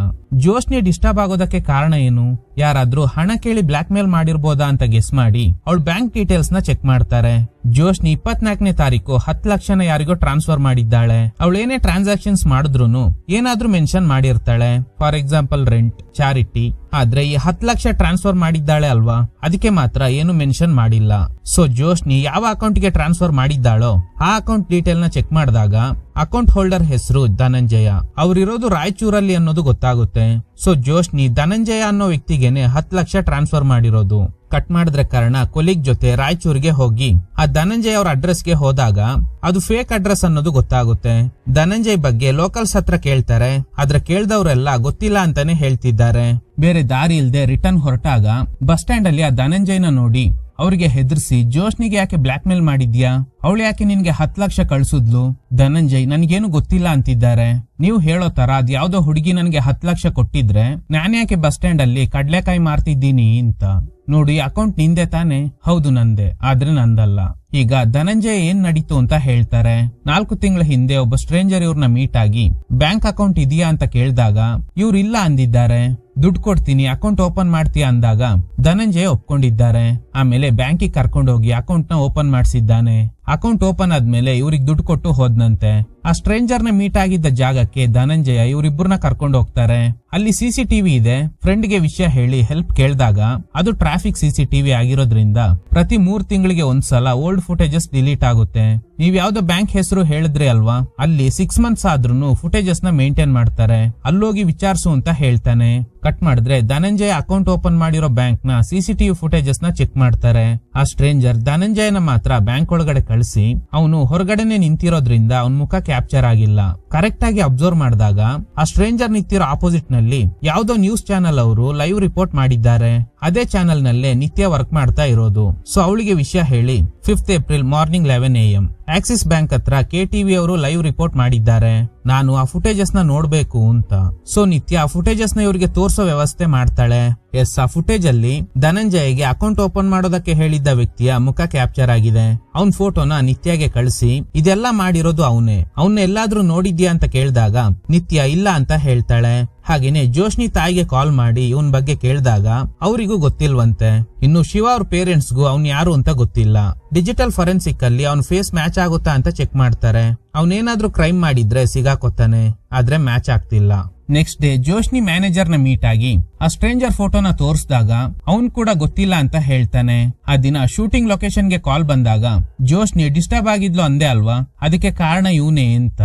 A: ಜೋಶ್ನಿ ಡಿಸ್ಟರ್ಬ್ ಆಗೋದಕ್ಕೆ ಕಾರಣ ಏನು? ಯಾರಾದ್ರೂ ಹಣ ಕೇಳಿ ಬ್ಲಾಕ್ ಮೇಲ್ ಮಾಡಿರ್ಬೋದಾ ಅಂತ ಗೆಸ್ ಮಾಡಿ ಅವಳ ಬ್ಯಾಂಕ್ ಡೀಟೇಲ್ಸ್ ನ ಚೆಕ್ ಮಾಡ್ತಾರೆ. ಜೋಶ್ನಿ 24ನೇ ತಾರೀಕು 10 ಲಕ್ಷನ ಯಾರಿಗೋ ಟ್ರಾನ್ಸ್ಫರ್ ಮಾಡಿದ್ದಾಳೆ. ಅವಳು ಏನೇ ಟ್ರಾನ್ಸಾಕ್ಷನ್ಸ್ ಮಾಡಿದ್ರು ಏನಾದ್ರೂ ಮೆನ್ಷನ್ ಮಾಡಿರ್ತಾಳೆ. For example rent, charity. ಆದ್ರೆ ಈ 10 ಲಕ್ಷ ಟ್ರಾನ್ಸ್ಫರ್ ಮಾಡಿದ್ದಾಳೆ ಅಲ್ವಾ, ಅದಕ್ಕೆ ಮಾತ್ರ ಏನು ಮೆನ್ಷನ್ ಮಾಡಿಲ್ಲ. ಸೊ ಜೋಶ್ನಿ ಯಾವ ಅಕೌಂಟ್ ಗೆ ಟ್ರಾನ್ಸ್ಫರ್ ಮಾಡಿದ್ದಾಳೋ ಆ ಅಕೌಂಟ್ ಡೀಟೇಲ್ ನ ಚೆಕ್ ಮಾಡಿದಾಗ ಅಕೌಂಟ್ ಹೋಲ್ಡರ್ ಹೆಸರು ಧನಂಜಯ, ಅವರಿರೋದು ರಾಯಚೂರಲ್ಲಿ ಅನ್ನೋದು ಗೊತ್ತಾಗುತ್ತೆ. ಸೊ ಜೋಶ್ನಿ ಧನಂಜಯ ಅನ್ನೋ ವ್ಯಕ್ತಿಗೆನೆ 10 ಲಕ್ಷ ಟ್ರಾನ್ಸ್ಫರ್ ಮಾಡಿರೋದು. ಕಟ್ ಮಾಡಿದ್ರೆ ಕಾರಣ ಕೊಲಿಗ್ ಜೊತೆ ರಾಯಚೂರಿಗೆ ಹೋಗಿ ಆ ಧನಂಜಯ್ ಅವ್ರ ಅಡ್ರೆಸ್ಗೆ ಹೋದಾಗ ಅದು ಫೇಕ್ ಅಡ್ರೆಸ್ ಅನ್ನೋದು ಗೊತ್ತಾಗುತ್ತೆ. ಧನಂಜಯ್ ಬಗ್ಗೆ ಲೋಕಲ್ಸ್ ಹತ್ರ ಕೇಳ್ತಾರೆ, ಆದ್ರೆ ಕೇಳ್ದವ್ರೆಲ್ಲ ಗೊತ್ತಿಲ್ಲ ಅಂತಾನೆ ಹೇಳ್ತಿದ್ದಾರೆ. ಬೇರೆ ದಾರಿ ಇಲ್ದೆ ರಿಟರ್ನ್ ಹೊರಟಾಗ ಬಸ್ ಸ್ಟ್ಯಾಂಡ್ ಅಲ್ಲಿ ಆ ಧನಂಜಯ್ನ ನೋಡಿ ಅವ್ರಿಗೆ ಹೆದರ್ಸಿ ಜೋಶ್ನಿಗೆ ಯಾಕೆ ಬ್ಲಾಕ್ ಮೇಲ್ ಮಾಡಿದ್ಯಾ, ಅವಳು ಯಾಕೆ ನಿನ್ಗೆ 10 ಲಕ್ಷ ಕಳ್ಸುದ್ಲು? ಧನಂಜಯ್ ನನ್ಗೇನು ಗೊತ್ತಿಲ್ಲ ಅಂತಿದ್ದಾರೆ. ನೀವು ಹೇಳೋ ತರ ಅದ್ ಯಾವ್ದೋ ಹುಡುಗಿ ನನ್ಗೆ 10 ಲಕ್ಷ ಕೊಟ್ಟಿದ್ರೆ ನಾನ್ಯಾಕೆ ಬಸ್ ಸ್ಟ್ಯಾಂಡ್ ಅಲ್ಲಿ ಕಡ್ಲೆಕಾಯಿ ಮಾರ್ತಿದ್ದೀನಿ ಅಂತ. ನೋಡಿ ಅಕೌಂಟ್ ನಿಂದೆ ತಾನೆ? ಹೌದು ನಂದೆ, ಆದ್ರೆ ನಂದಲ್ಲ. ಈಗ ಧನಂಜಯ್ ಏನ್ ನಡೀತು ಅಂತ ಹೇಳ್ತಾರೆ. 4 ತಿಂಗಳ ಹಿಂದೆ ಒಬ್ಬ ಸ್ಟ್ರೇಂಜರ್ ಇವ್ರನ್ನ ಮೀಟ್ ಆಗಿ ಬ್ಯಾಂಕ್ ಅಕೌಂಟ್ ಇದೆಯಾ ಅಂತ ಕೇಳಿದಾಗ ಇವ್ರು ಇಲ್ಲ ಅಂದಿದ್ದಾರೆ. ದುಡ್ಡು ಕೊಡ್ತೀನಿ ಅಕೌಂಟ್ ಓಪನ್ ಮಾಡ್ತೀಯಾ ಅಂದಾಗ ಧನಂಜಯ್ ಒಪ್ಕೊಂಡಿದ್ದಾರೆ. ಆಮೇಲೆ ಬ್ಯಾಂಕಿಗೆ ಕರ್ಕೊಂಡೋಗಿ ಅಕೌಂಟ್ ನ ಓಪನ್ ಮಾಡಿಸಿದ್ದಾನೆ. ಅಕೌಂಟ್ ಓಪನ್ ಆದ್ಮೇಲೆ ಇವ್ರಿಗೆ ದುಡ್ಡು ಕೊಟ್ಟು ಹೋದ್ನಂತೆ. ಆ ಸ್ಟ್ರೇಂಜರ್ ನ ಮೀಟ್ ಆಗಿದ್ದ ಜಾಗಕ್ಕೆ ಧನಂಜಯ ಇವರಿಬ್ಬರನ್ನ ಕರ್ಕೊಂಡು ಹೋಗ್ತಾರೆ. ಅಲ್ಲಿ ಸಿಸಿಟಿವಿ ಇದೆ. ಫ್ರೆಂಡ್ ಗೆ ವಿಷಯ ಹೇಳಿ ಹೆಲ್ಪ್ ಕೇಳಿದಾಗ ಅದು ಟ್ರಾಫಿಕ್ ಸಿಸಿಟಿವಿ ಆಗಿರೋದ್ರಿಂದ ಪ್ರತಿ 3 ತಿಂಗಳಿಗೆ ಒಂದ್ಸಲ ಓಲ್ಡ್ ಫುಟೇಜಸ್ ಡಿಲೀಟ್ ಆಗುತ್ತೆ. ನೀವ್ ಯಾವ್ದೋ ಬ್ಯಾಂಕ್ ಹೆಸರು ಹೇಳಿದ್ರಿ ಅಲ್ವಾ, ಅಲ್ಲಿ 6 ಮಂತ್ಸ್ ಆದ್ರೂ ಫುಟೇಜಸ್ ನ ಮೇಂಟೈನ್ ಮಾಡ್ತಾರೆ, ಅಲ್ಲೋಗಿ ವಿಚಾರಿಸು ಅಂತ ಹೇಳ್ತಾನೆ. ಕಟ್ ಮಾಡಿದ್ರೆ ಧನಂಜಯ ಅಕೌಂಟ್ ಓಪನ್ ಮಾಡಿರೋ ಬ್ಯಾಂಕ್ ನ ಸಿಸಿಟಿವಿ ಫುಟೇಜಸ್ ನ ಚೆಕ್ ಮಾಡ್ತಾರೆ. ಆ ಸ್ಟ್ರೇಂಜರ್ ಧನಂಜಯನ ಮಾತ್ರ ಬ್ಯಾಂಕ್ ಒಳಗಡೆ ಕಳಿಸಿ ಅವನು ಹೊರಗಡೆನೆ ನಿಂತಿರೋದ್ರಿಂದ ಅವನ ಮುಖ ಕ್ಯಾಪ್ಚರ್ ಆಗಿಲ್ಲ. ಕರೆಕ್ಟ್ ಆಗಿ ಅಬ್ಸರ್ವ್ ಮಾಡಿದಾಗ ಆ ಸ್ಟ್ರೇಂಜರ್ ನಿಂತಿರೋ ಆಪೋಸಿಟ್ ನಲ್ಲಿ ಯಾವ್ದೋ ನ್ಯೂಸ್ ಚಾನೆಲ್ ಅವರು ಲೈವ್ ರಿಪೋರ್ಟ್ ಮಾಡಿದ್ದಾರೆ. ಅದೇ ಚಾನೆಲ್ ನಲ್ಲೇ ನಿತ್ಯ ವರ್ಕ್ ಮಾಡ್ತಾ ಇರೋದು. ಸೊ ಅವಳಿಗೆ ವಿಷಯ ಹೇಳಿ 5th April morning 11 AM Axis bank ಹತ್ರ KTV ಅವರು ಲೈವ್ ರಿಪೋರ್ಟ್ ಮಾಡಿದ್ದಾರೆ, ನಾನು ಆ ಫುಟೇಜಸ್ ನ ನೋಡ್ಬೇಕು ಅಂತ. ಸೊ ನಿತ್ಯ ಆ ಫುಟೇಜಸ್ ನ ಇವರಿಗೆ ತೋರ್ಸೋ ವ್ಯವಸ್ಥೆ ಮಾಡ್ತಾಳೆ. ಎಸ್, ಆ ಫುಟೇಜ್ ಅಲ್ಲಿ ಧನಂಜಯಗೆ ಅಕೌಂಟ್ ಓಪನ್ ಮಾಡೋದಕ್ಕೆ ಹೇಳಿದ್ದ ವ್ಯಕ್ತಿಯ ಮುಖ ಕ್ಯಾಪ್ಚರ್ ಆಗಿದೆ. ಅವನ್ ಫೋಟೋನ ನಿತ್ಯಗೆ ಕಳಿಸಿ ಇದೆಲ್ಲ ಮಾಡಿರೋದು ಅವನೇ, ಅವನ್ನ ಎಲ್ಲಾದ್ರೂ ನೋಡಿದ್ಯಾ ಅಂತ ಕೇಳಿದಾಗ ನಿತ್ಯ ಇಲ್ಲ ಅಂತ ಹೇಳ್ತಾಳೆ. ಹಾಗೇನೆ ಜೋಶ್ನಿ ತಾಯಿಗೆ ಕಾಲ್ ಮಾಡಿ ಇವನ್ ಬಗ್ಗೆ ಕೇಳಿದಾಗ ಅವರಿಗೂ ಗೊತ್ತಿಲ್ವಂತೆ. ಇನ್ನು ಶಿವ ಅವ್ರ ಪೇರೆಂಟ್ಸ್ಗೂ ಅವ್ನ್ ಯಾರು ಅಂತ ಗೊತ್ತಿಲ್ಲ. ಡಿಜಿಟಲ್ ಫೊರೆನ್ಸಿಕ್ ಅಲ್ಲಿ ಅವ್ನ ಫೇಸ್ ಮ್ಯಾಚ್ ಆಗುತ್ತಾ ಅಂತ ಚೆಕ್ ಮಾಡ್ತಾರೆ. ಅವನೇನಾದ್ರೂ ಕ್ರೈಮ್ ಮಾಡಿದ್ರೆ ಸಿಗಾಕೊತಾನೆ, ಆದ್ರೆ ಮ್ಯಾಚ್ ಆಗ್ತಿಲ್ಲ. ನೆಕ್ಸ್ಟ್ ಡೇ ಜೋಶ್ನಿ ಮ್ಯಾನೇಜರ್ ನ ಮೀಟ್ ಆಗಿ ಆ ಸ್ಟ್ರೇಂಜರ್ ಫೋಟೋನ ತೋರಿಸಿದಾಗ ಅವನ್ ಕೂಡ ಗೊತ್ತಿಲ್ಲ ಅಂತ ಹೇಳ್ತಾನೆ. ಆ ದಿನ ಶೂಟಿಂಗ್ ಲೊಕೇಶನ್ ಗೆ ಕಾಲ್ ಬಂದಾಗ ಜೋಶ್ನಿ ಡಿಸ್ಟರ್ಬ್ ಆಗಿದ್ಲು ಅಂದೆ ಅಲ್ವಾ, ಅದಕ್ಕೆ ಕಾರಣ ಇವನೇ ಅಂತ.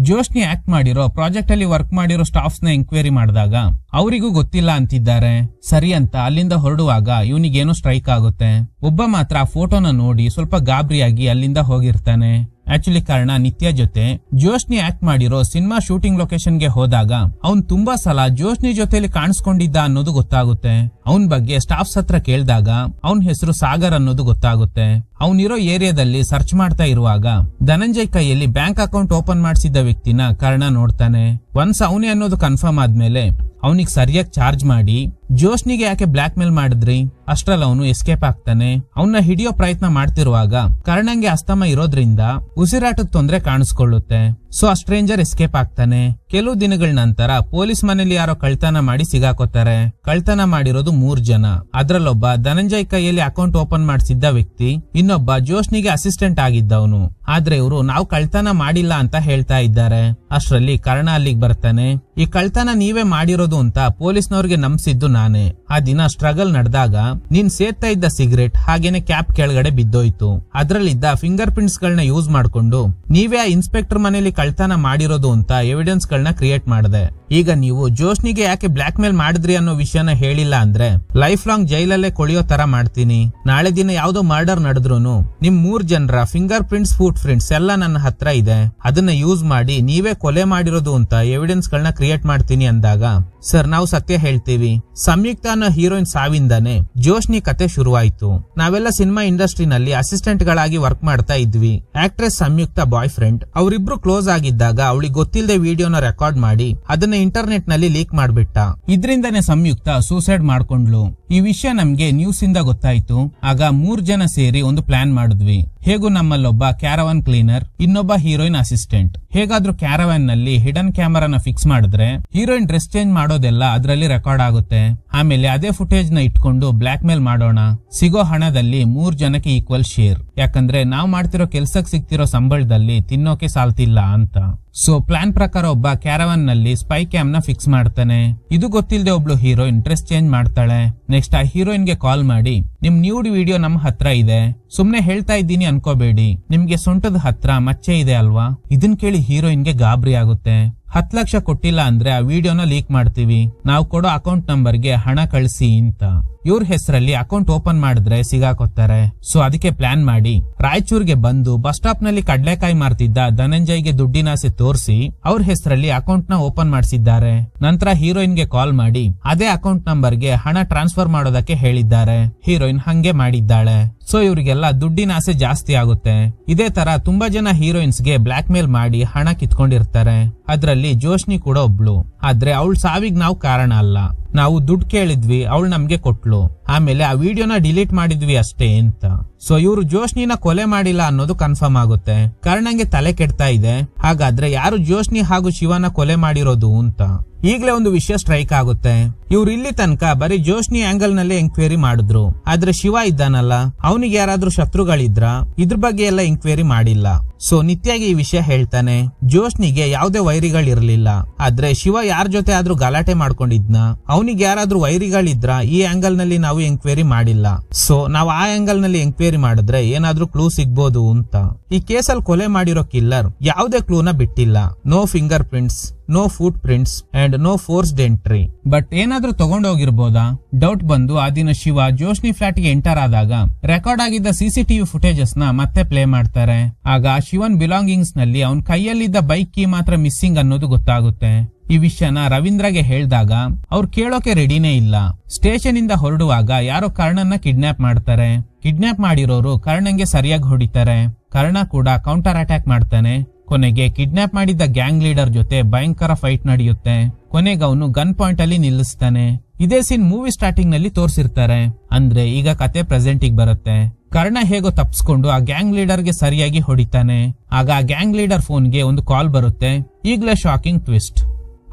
A: ಜೋಶ್ನಿ ಆಕ್ಟ್ ಮಾಡಿರೋ ಪ್ರಾಜೆಕ್ಟ್ ಅಲ್ಲಿ ವರ್ಕ್ ಮಾಡಿರೋ ಸ್ಟಾಫ್ಸ್ ನ ಎಂಕ್ವೈರಿ ಮಾಡಿದಾಗ ಅವರಿಗೂ ಗೊತ್ತಿಲ್ಲ ಅಂತಿದ್ದಾರೆ. ಸರಿ ಅಂತ ಅಲ್ಲಿಂದ ಹೊರಡುವಾಗ ಇವನಿಗೇನೋ ಸ್ಟ್ರೈಕ್ ಆಗುತ್ತೆ. ಒಬ್ಬ ಮಾತ್ರ ಆ ಫೋಟೋನ ನೋಡಿ ಸ್ವಲ್ಪ ಗಾಬರಿಯಾಗಿ ಅಲ್ಲಿಂದ ಹೋಗಿರ್ತಾನೆ. ಆಕ್ಚುಲಿ ಕಾರಣ ನಿತ್ಯ ಜೊತೆ ಜೋಶ್ನಿ ಆಕ್ಟ್ ಮಾಡಿರೋ ಸಿನಿಮಾ ಶೂಟಿಂಗ್ ಲೊಕೇಶನ್ ಗೆ ಹೋದಾಗ ಅವ್ನ್ ತುಂಬಾ ಸಲ ಜೋಶ್ನಿ ಜೊತೆಲಿ ಕಾಣಿಸ್ಕೊಂಡಿದ್ದ ಅನ್ನೋದು ಗೊತ್ತಾಗುತ್ತೆ. ಅವನ್ ಬಗ್ಗೆ ಸ್ಟಾಫ್ಸ್ ಹತ್ರ ಕೇಳಿದಾಗ ಅವನ್ ಹೆಸರು ಸಾಗರ್ ಅನ್ನೋದು ಗೊತ್ತಾಗುತ್ತೆ. ಅವನಿರೋ ಏರಿಯಾದಲ್ಲಿ ಸರ್ಚ್ ಮಾಡ್ತಾ ಇರುವಾಗ ಧನಂಜಯ್ ಕೈಯಲ್ಲಿ ಬ್ಯಾಂಕ್ ಅಕೌಂಟ್ ಓಪನ್ ಮಾಡಿಸಿದ್ದ ವ್ಯಕ್ತಿನ ಕರ್ಣ ನೋಡ್ತಾನೆ. ಒನ್ಸ್ ಅವನೇ ಅನ್ನೋದು ಕನ್ಫರ್ಮ್ ಆದ್ಮೇಲೆ ಅವನಿಗೆ ಸರಿಯಾಗಿ ಚಾರ್ಜ್ ಮಾಡಿ ಜೋಶ್ನಿಗೆ ಯಾಕೆ ಬ್ಲಾಕ್ ಮೇಲ್ ಮಾಡಿದ್ರಿ, ಅಷ್ಟ್ರಲ್ಲಿ ಅವನು ಎಸ್ಕೇಪ್ ಆಗ್ತಾನೆ. ಅವನ್ನ ಹಿಡಿಯೋ ಪ್ರಯತ್ನ ಮಾಡ್ತಿರುವಾಗ ಕರ್ಣಂಗೆ ಅಸ್ತಮ ಇರೋದ್ರಿಂದ ಉಸಿರಾಟದ ತೊಂದ್ರೆ ಕಾಣಿಸ್ಕೊಳ್ಳುತ್ತೆ. ಸೊ ಆ ಸ್ಟ್ರೇಂಜರ್ ಎಸ್ಕೇಪ್ ಆಗ್ತಾನೆ. ಕೆಲವು ದಿನಗಳ ನಂತರ ಪೊಲೀಸ್ ಮನೇಲಿ ಯಾರೋ ಕಳ್ತನ ಮಾಡಿ ಸಿಗಾಕೋತಾರೆ. ಕಳ್ತನ ಮಾಡಿರೋದು 3 ಜನ. ಅದ್ರಲ್ಲೊಬ್ಬ ಧನಂಜಯ್ ಕೈಯಲ್ಲಿ ಅಕೌಂಟ್ ಓಪನ್ ಮಾಡಿಸಿದ್ದ ವ್ಯಕ್ತಿ, ಇನ್ನೊಬ್ಬ ಜೋಶ್ನಿಗೆ ಅಸಿಸ್ಟೆಂಟ್ ಆಗಿದ್ದವನು. ಆದ್ರೆ ಇವರು ನಾವು ಕಳ್ತನ ಮಾಡಿಲ್ಲ ಅಂತ ಹೇಳ್ತಾ ಇದ್ದಾರೆ. ಅಷ್ಟ್ರಲ್ಲಿ ಕರ್ಣ ಅಲ್ಲಿಗೆ ಬರ್ತಾನೆ. ಈ ಕಳ್ತನ ನೀವೇ ಮಾಡಿರೋದು ಅಂತ ಪೊಲೀಸ್ನವ್ರಿಗೆ ನಂಬಿಸಿದ್ದು ನಾನೇ. ಆ ದಿನ ಸ್ಟ್ರಗಲ್ ನಡೆದಾಗ ನೀನ್ ಸೇರ್ತಾ ಇದ್ದ ಸಿಗರೇಟ್ ಹಾಗೇನೆ ಕ್ಯಾಪ್ ಕೆಳಗಡೆ ಬಿದ್ದೋಯ್ತು. ಅದ್ರಲ್ಲಿದ್ದ ಫಿಂಗರ್ ಪ್ರಿಂಟ್ಸ್ ಗಳನ್ನ ಯೂಸ್ ಮಾಡ್ಕೊಂಡು ನೀವೇ ಆ ಇನ್ಸ್ಪೆಕ್ಟರ್ ಮನೇಲಿ ಕಳ್ತನ ಮಾಡಿರೋದು ಅಂತ ಎವಿಡೆನ್ಸ್ ಗಳನ್ನ ಕ್ರಿಯೇಟ್ ಮಾಡಿದೆ. ಈಗ ನೀವು ಜೋಶ್ನಿಗೆ ಯಾಕೆ ಬ್ಲಾಕ್ ಮೇಲ್ ಮಾಡಿದ್ರಿ ಅನ್ನೋ ವಿಷಯನ ಹೇಳಿಲ್ಲ ಅಂದ್ರೆ ಲೈಫ್ ಲಾಂಗ್ ಜೈಲಲ್ಲೇ ಕೊಳೆಯೋ ತರ ಮಾಡ್ತೀನಿ. ನಾಳೆ ದಿನ ಯಾವ್ದೋ ಮರ್ಡರ್ ನಡೆದ್ರೂನು ನಿಮ್ 3 ಜನರ ಫಿಂಗರ್ ಪ್ರಿಂಟ್ಸ್, ಫುಟ್ ಪ್ರಿಂಟ್ಸ್ ಎಲ್ಲ ನನ್ನ ಹತ್ರ ಇದೆ. ಅದನ್ನ ಯೂಸ್ ಮಾಡಿ ನೀವೇ ಕೊಲೆ ಮಾಡಿರೋದು ಅಂತ ಎವಿಡೆನ್ಸ್ ಗಳನ್ನ ಕ್ರಿಯೇಟ್ ಮಾಡ್ತೀನಿ ಅಂದಾಗ, ಸರ್ ನಾವು ಸತ್ಯ ಹೇಳ್ತೀವಿ, ಸಂಯುಕ್ತ ಅನ್ನೋ ಹೀರೋಯಿನ್ ಸಾವಿಂದಾನೆ ಜೋಶ್ನಿ ಕತೆ ಶುರುವಾಯ್ತು. ನಾವೆಲ್ಲ ಸಿನಿಮಾ ಇಂಡಸ್ಟ್ರಿನಲ್ಲಿ ಅಸಿಸ್ಟೆಂಟ್ ಗಳಾಗಿ ವರ್ಕ್ ಮಾಡ್ತಾ ಇದ್ವಿ. ಆಕ್ಟ್ರೆಸ್ ಸಂಯುಕ್ತ ಬಾಯ್ ಫ್ರೆಂಡ್ ಅವರಿಬ್ರು ಕ್ಲೋಸ್ ಆಗಿದ್ದಾಗ ಅವಳಿಗೆ ಗೊತ್ತಿಲ್ಲದೆ ವಿಡಿಯೋನ ರೆಕಾರ್ಡ್ ಮಾಡಿ ಅದನ್ನ ಇಂಟರ್ನೆಟ್ ನಲ್ಲಿ ಲೀಕ್ ಮಾಡ್ಬಿಟ್ಟ. ಇದ್ರಿಂದಾನೆ ಸಂಯುಕ್ತ ಸೂಸೈಡ್ ಮಾಡ್ಕೊಂಡ್ಲು. ಈ ವಿಷಯ ನಮ್ಗೆ ನ್ಯೂಸ್ ಇಂದ ಗೊತ್ತಾಯ್ತು. ಆಗ 3 ಜನ ಸೇರಿ ಒಂದು ಪ್ಲಾನ್ ಮಾಡಿದ್ವಿ. ಹೇಗೂ ನಮ್ಮಲ್ಲೊಬ್ಬ ಕ್ಯಾರವಾನ್ ಕ್ಲೀನರ್, ಇನ್ನೊಬ್ಬ ಹೀರೋಯಿನ್ ಅಸಿಸ್ಟೆಂಟ್. ಹೇಗಾದ್ರೂ ಕ್ಯಾರವಾನ್ ನಲ್ಲಿ ಹಿಡನ್ ಕ್ಯಾಮರಾನ ಫಿಕ್ಸ್ ಮಾಡಿದ್ರೆ ಹೀರೋಯಿನ್ ಡ್ರೆಸ್ ಚೇಂಜ್ ಮಾಡೋದೆಲ್ಲ ಅದ್ರಲ್ಲಿ ರೆಕಾರ್ಡ್ ಆಗುತ್ತೆ. ಆಮೇಲೆ ಅದೇ ಫುಟೇಜ್ ನ ಇಟ್ಕೊಂಡು ಬ್ಲಾಕ್ ಮೇಲ್ ಮಾಡೋಣ. ಸಿಗೋ ಹಣದಲ್ಲಿ 3 ಜನಕ್ಕೆ ಈಕ್ವಲ್ ಶೇರ್. ಯಾಕಂದ್ರೆ ನಾವ್ ಮಾಡ್ತಿರೋ ಕೆಲ್ಸಕ್ಕೆ ಸಿಗ್ತಿರೋ ಸಂಬಳದಲ್ಲಿ ತಿನ್ನೋಕೆ ಸಾಲ್ತಿಲ್ಲ ಅಂತ. ಸೊ ಪ್ಲಾನ್ ಪ್ರಕಾರ ಒಬ್ಬ ಕ್ಯಾರವಾನ್ ನಲ್ಲಿ ಸ್ಪೈ ಕ್ಯಾಮ್ ನ ಫಿಕ್ಸ್ ಮಾಡ್ತಾನೆ. ಇದು ಗೊತ್ತಿಲ್ಲದೆ ಒಬ್ಳು ಹೀರೋಯಿನ್ ಡ್ರೆಸ್ ಚೇಂಜ್ ಮಾಡ್ತಾಳೆ. ನೆಕ್ಸ್ಟ್ ಆ ಹೀರೋಯಿನ್ ಗೆ ಕಾಲ್ ಮಾಡಿ, ನಿಮ್ ನ್ಯೂಡ್ ವಿಡಿಯೋ ನಮ್ ಹತ್ರ ಇದೆ, ಸುಮ್ನೆ ಹೇಳ್ತಾ ಇದ್ದೀನಿ ಅನ್ಕೋಬೇಡಿ, ನಿಮ್ಗೆ ಸೊಂಟದ ಹತ್ರ ಮಚ್ಚೆ ಇದೆ ಅಲ್ವಾ. ಇದನ್ ಕೇಳಿ ಹೀರೋಯಿನ್ ಗೆ ಗಾಬರಿ ಆಗುತ್ತೆ. 10 ಲಕ್ಷ ಕೊಟ್ಟಿಲ್ಲ ಅಂದ್ರೆ ಆ ವಿಡಿಯೋನ ಲೀಕ್ ಮಾಡ್ತೀವಿ, ನಾವು ಕೊಡೋ ಅಕೌಂಟ್ ನಂಬರ್ಗೆ ಹಣ ಕಳಿಸಿ ಅಂತ. ಇವ್ರ ಹೆಸರಲ್ಲಿ ಅಕೌಂಟ್ ಓಪನ್ ಮಾಡಿದ್ರೆ ಸಿಗಾಕೋತಾರೆ. ಸೊ ಅದಕ್ಕೆ ಪ್ಲಾನ್ ಮಾಡಿ ರಾಯಚೂರ್ಗೆ ಬಂದು ಬಸ್ ಸ್ಟಾಪ್ ನಲ್ಲಿ ಕಡ್ಲೆಕಾಯಿ ಮಾರ್ತಿದ್ದ ಧನಂಜಯ್ಗೆ ದುಡ್ಡಿನಾಸೆ ತೋರಿಸಿ ಅವ್ರ ಹೆಸರಲ್ಲಿ ಅಕೌಂಟ್ ನ ಓಪನ್ ಮಾಡಿಸಿದ್ದಾರೆ. ನಂತರ ಹೀರೋಯಿನ್ ಗೆ ಕಾಲ್ ಮಾಡಿ ಅದೇ ಅಕೌಂಟ್ ನಂಬರ್ಗೆ ಹಣ ಟ್ರಾನ್ಸ್ಫರ್ ಮಾಡೋದಕ್ಕೆ ಹೇಳಿದ್ದಾರೆ. ಹೀರೋಯಿನ್ ಹಂಗೆ ಮಾಡಿದ್ದಾಳೆ. ಸೊ ಇವರಿಗೆಲ್ಲ ದುಡ್ಡಿನ ಆಸೆ ಜಾಸ್ತಿ ಆಗುತ್ತೆ. ಇದೇ ತರ ತುಂಬಾ ಜನ ಹೀರೋಯಿನ್ಸ್ ಗೆ ಬ್ಲಾಕ್ ಮೇಲ್ ಮಾಡಿ ಹಣ ಕಿತ್ಕೊಂಡಿರ್ತಾರೆ. ಅದ್ರಲ್ಲಿ ಜೋಶ್ನಿ ಕೂಡ ಒಬ್ಳು. ಆದ್ರೆ ಅವಳ ಸಾವಿಗೆ ನಾವು ಕಾರಣ ಅಲ್ಲ, ನಾವು ದುಡ್ಡು ಕೇಳಿದ್ವಿ, ಅವಳು ನಮ್ಗೆ ಕೊಟ್ಲು. ಆಮೇಲೆ ಆ ವಿಡಿಯೋನ ಡಿಲೀಟ್ ಮಾಡಿದ್ವಿ ಅಷ್ಟೇ ಅಂತ. ಸೊ ಇವರು ಜೋಶ್ನಿನ ಕೊಲೆ ಮಾಡಿಲ್ಲ ಅನ್ನೋದು ಕನ್ಫರ್ಮ್ ಆಗುತ್ತೆ. ಕರ್ಣಂಗೆ ತಲೆ ಕೆಡ್ತಾ ಇದೆ. ಹಾಗಾದ್ರೆ ಯಾರು ಜೋಶ್ನಿ ಹಾಗೂ ಶಿವನ ಕೊಲೆ ಮಾಡಿರೋದು ಅಂತ. ಈಗಲೇ ಒಂದು ವಿಷಯ ಸ್ಟ್ರೈಕ್ ಆಗುತ್ತೆ. ಇವ್ರು ಇಲ್ಲಿ ತನಕ ಬರೀ ಜೋಶ್ನಿ ಆಂಗಲ್ ನಲ್ಲಿ ಎಂಕ್ವೈರಿ ಮಾಡಿದ್ರು, ಆದ್ರೆ ಶಿವ ಇದ್ದಾನಲ್ಲ ಅವನಿಗೆ ಯಾರಾದ್ರೂ ಶತ್ರುಗಳಿದ್ರ ಇದ್ರ ಬಗ್ಗೆ ಎಲ್ಲ ಎಂಕ್ವೈರಿ ಮಾಡಿಲ್ಲ. ಸೊ ನಿತ್ಯಾಗಿ ಈ ವಿಷಯ ಹೇಳ್ತಾನೆ, ಜೋಶ್ನಿಗೆ ಯಾವುದೇ ವೈರಿಗಳಿರ್ಲಿಲ್ಲ, ಆದ್ರೆ ಶಿವ ಯಾರ ಜೊತೆ ಆದ್ರೂ ಗಲಾಟೆ ಮಾಡ್ಕೊಂಡಿದ್ನ, ಅವನಿಗೆ ಯಾರಾದ್ರೂ ವೈರಿಗಳಿದ್ರ ಈ ಆಂಗಲ್ ನಲ್ಲಿ ನಾವು ಎಂಕ್ವೈರಿ ಮಾಡಿಲ್ಲ. ಸೊ ನಾವು ಆ ಆಂಗಲ್ ನಲ್ಲಿ ಎಂಕ್ವೈರಿ ಮಾಡಿದ್ರೆ ಏನಾದ್ರೂ ಕ್ಲೂ ಸಿಗ್ಬೋದು ಅಂತ. ಈ ಕೇಸಲ್ಲಿ ಕೊಲೆ ಮಾಡಿರೋ ಕಿಲ್ಲರ್ ಯಾವುದೇ ಕ್ಲೂನ ಬಿಟ್ಟಿಲ್ಲ. No finger prints, no foot prints and no forced entry. But ಏನಾದ್ರೂ ತಗೊಂಡೋಗಿರ್ಬೋದಾ? ಡೌಟ್ ಬಂದು ಆ ದಿನ ಶಿವ ಜೋಶ್ನಿ ಫ್ಲಾಟ್ ಗೆ ಎಂಟರ್ ಆದಾಗ ರೆಕಾರ್ಡ್ ಆಗಿದ್ದ ಸಿಸಿಟಿವಿ ಫುಟೇಜಸ್ ನ ಮತ್ತೆ ಪ್ಲೇ ಮಾಡ್ತಾರೆ. ಆಗ ಶಿವನ್ ಬಿಲಾಂಗಿಂಗ್ಸ್ ನಲ್ಲಿ ಅವನ್ ಕೈಯಲ್ಲಿದ್ದ ಬೈಕ್ ಕೀ ಮಾತ್ರ ಮಿಸ್ಸಿಂಗ್ ಅನ್ನೋದು ಗೊತ್ತಾಗುತ್ತೆ. ಈ ವಿಷಯನ ರವೀಂದ್ರಗೆ ಹೇಳಿದಾಗ ಅವ್ರು ಕೇಳೋಕೆ ರೆಡಿನೇ ಇಲ್ಲ. ಸ್ಟೇಷನ್ ಇಂದ ಹೊರಡುವಾಗ ಯಾರೋ ಕರ್ಣನ್ನ ಕಿಡ್ನಾಪ್ ಮಾಡ್ತಾರೆ. ಕಿಡ್ನಾಪ್ ಮಾಡಿರೋರು ಕರ್ಣಂಗೆ ಸರಿಯಾಗಿ ಹೊಡಿತಾರೆ. ಕರ್ಣ ಕೂಡ ಕೌಂಟರ್ ಅಟ್ಯಾಕ್ ಮಾಡ್ತಾನೆ. ಕೊನೆಗೆ ಕಿಡ್ನಾಪ್ ಮಾಡಿದ್ದ ಗ್ಯಾಂಗ್ ಲೀಡರ್ ಜೊತೆ ಭಯಂಕರ ಫೈಟ್ ನಡೆಯುತ್ತೆ. ಕೊನೆಗೆ ಅವನು ಗನ್ ಪಾಯಿಂಟ್ ಅಲ್ಲಿ ನಿಲ್ಲಿಸ್ತಾನೆ. ಇದೇ ಸೀನ್ ಮೂವಿ ಸ್ಟಾರ್ಟಿಂಗ್ ನಲ್ಲಿ ತೋರಿಸಿರ್ತಾರೆ. ಅಂದ್ರೆ ಈಗ ಕತೆ ಪ್ರೆಸೆಂಟ್ ಗೆ ಬರುತ್ತೆ. ಕರ್ಣ ಹೇಗೋ ತಪ್ಪಿಸ್ಕೊಂಡು ಆ ಗ್ಯಾಂಗ್ ಲೀಡರ್ ಗೆ ಸರಿಯಾಗಿ ಹೊಡಿತಾನೆ. ಆಗ ಆ ಗ್ಯಾಂಗ್ ಲೀಡರ್ ಫೋನ್ಗೆ ಒಂದು ಕಾಲ್ ಬರುತ್ತೆ. ಈಗಲೇ ಶಾಕಿಂಗ್ ಟ್ವಿಸ್ಟ್,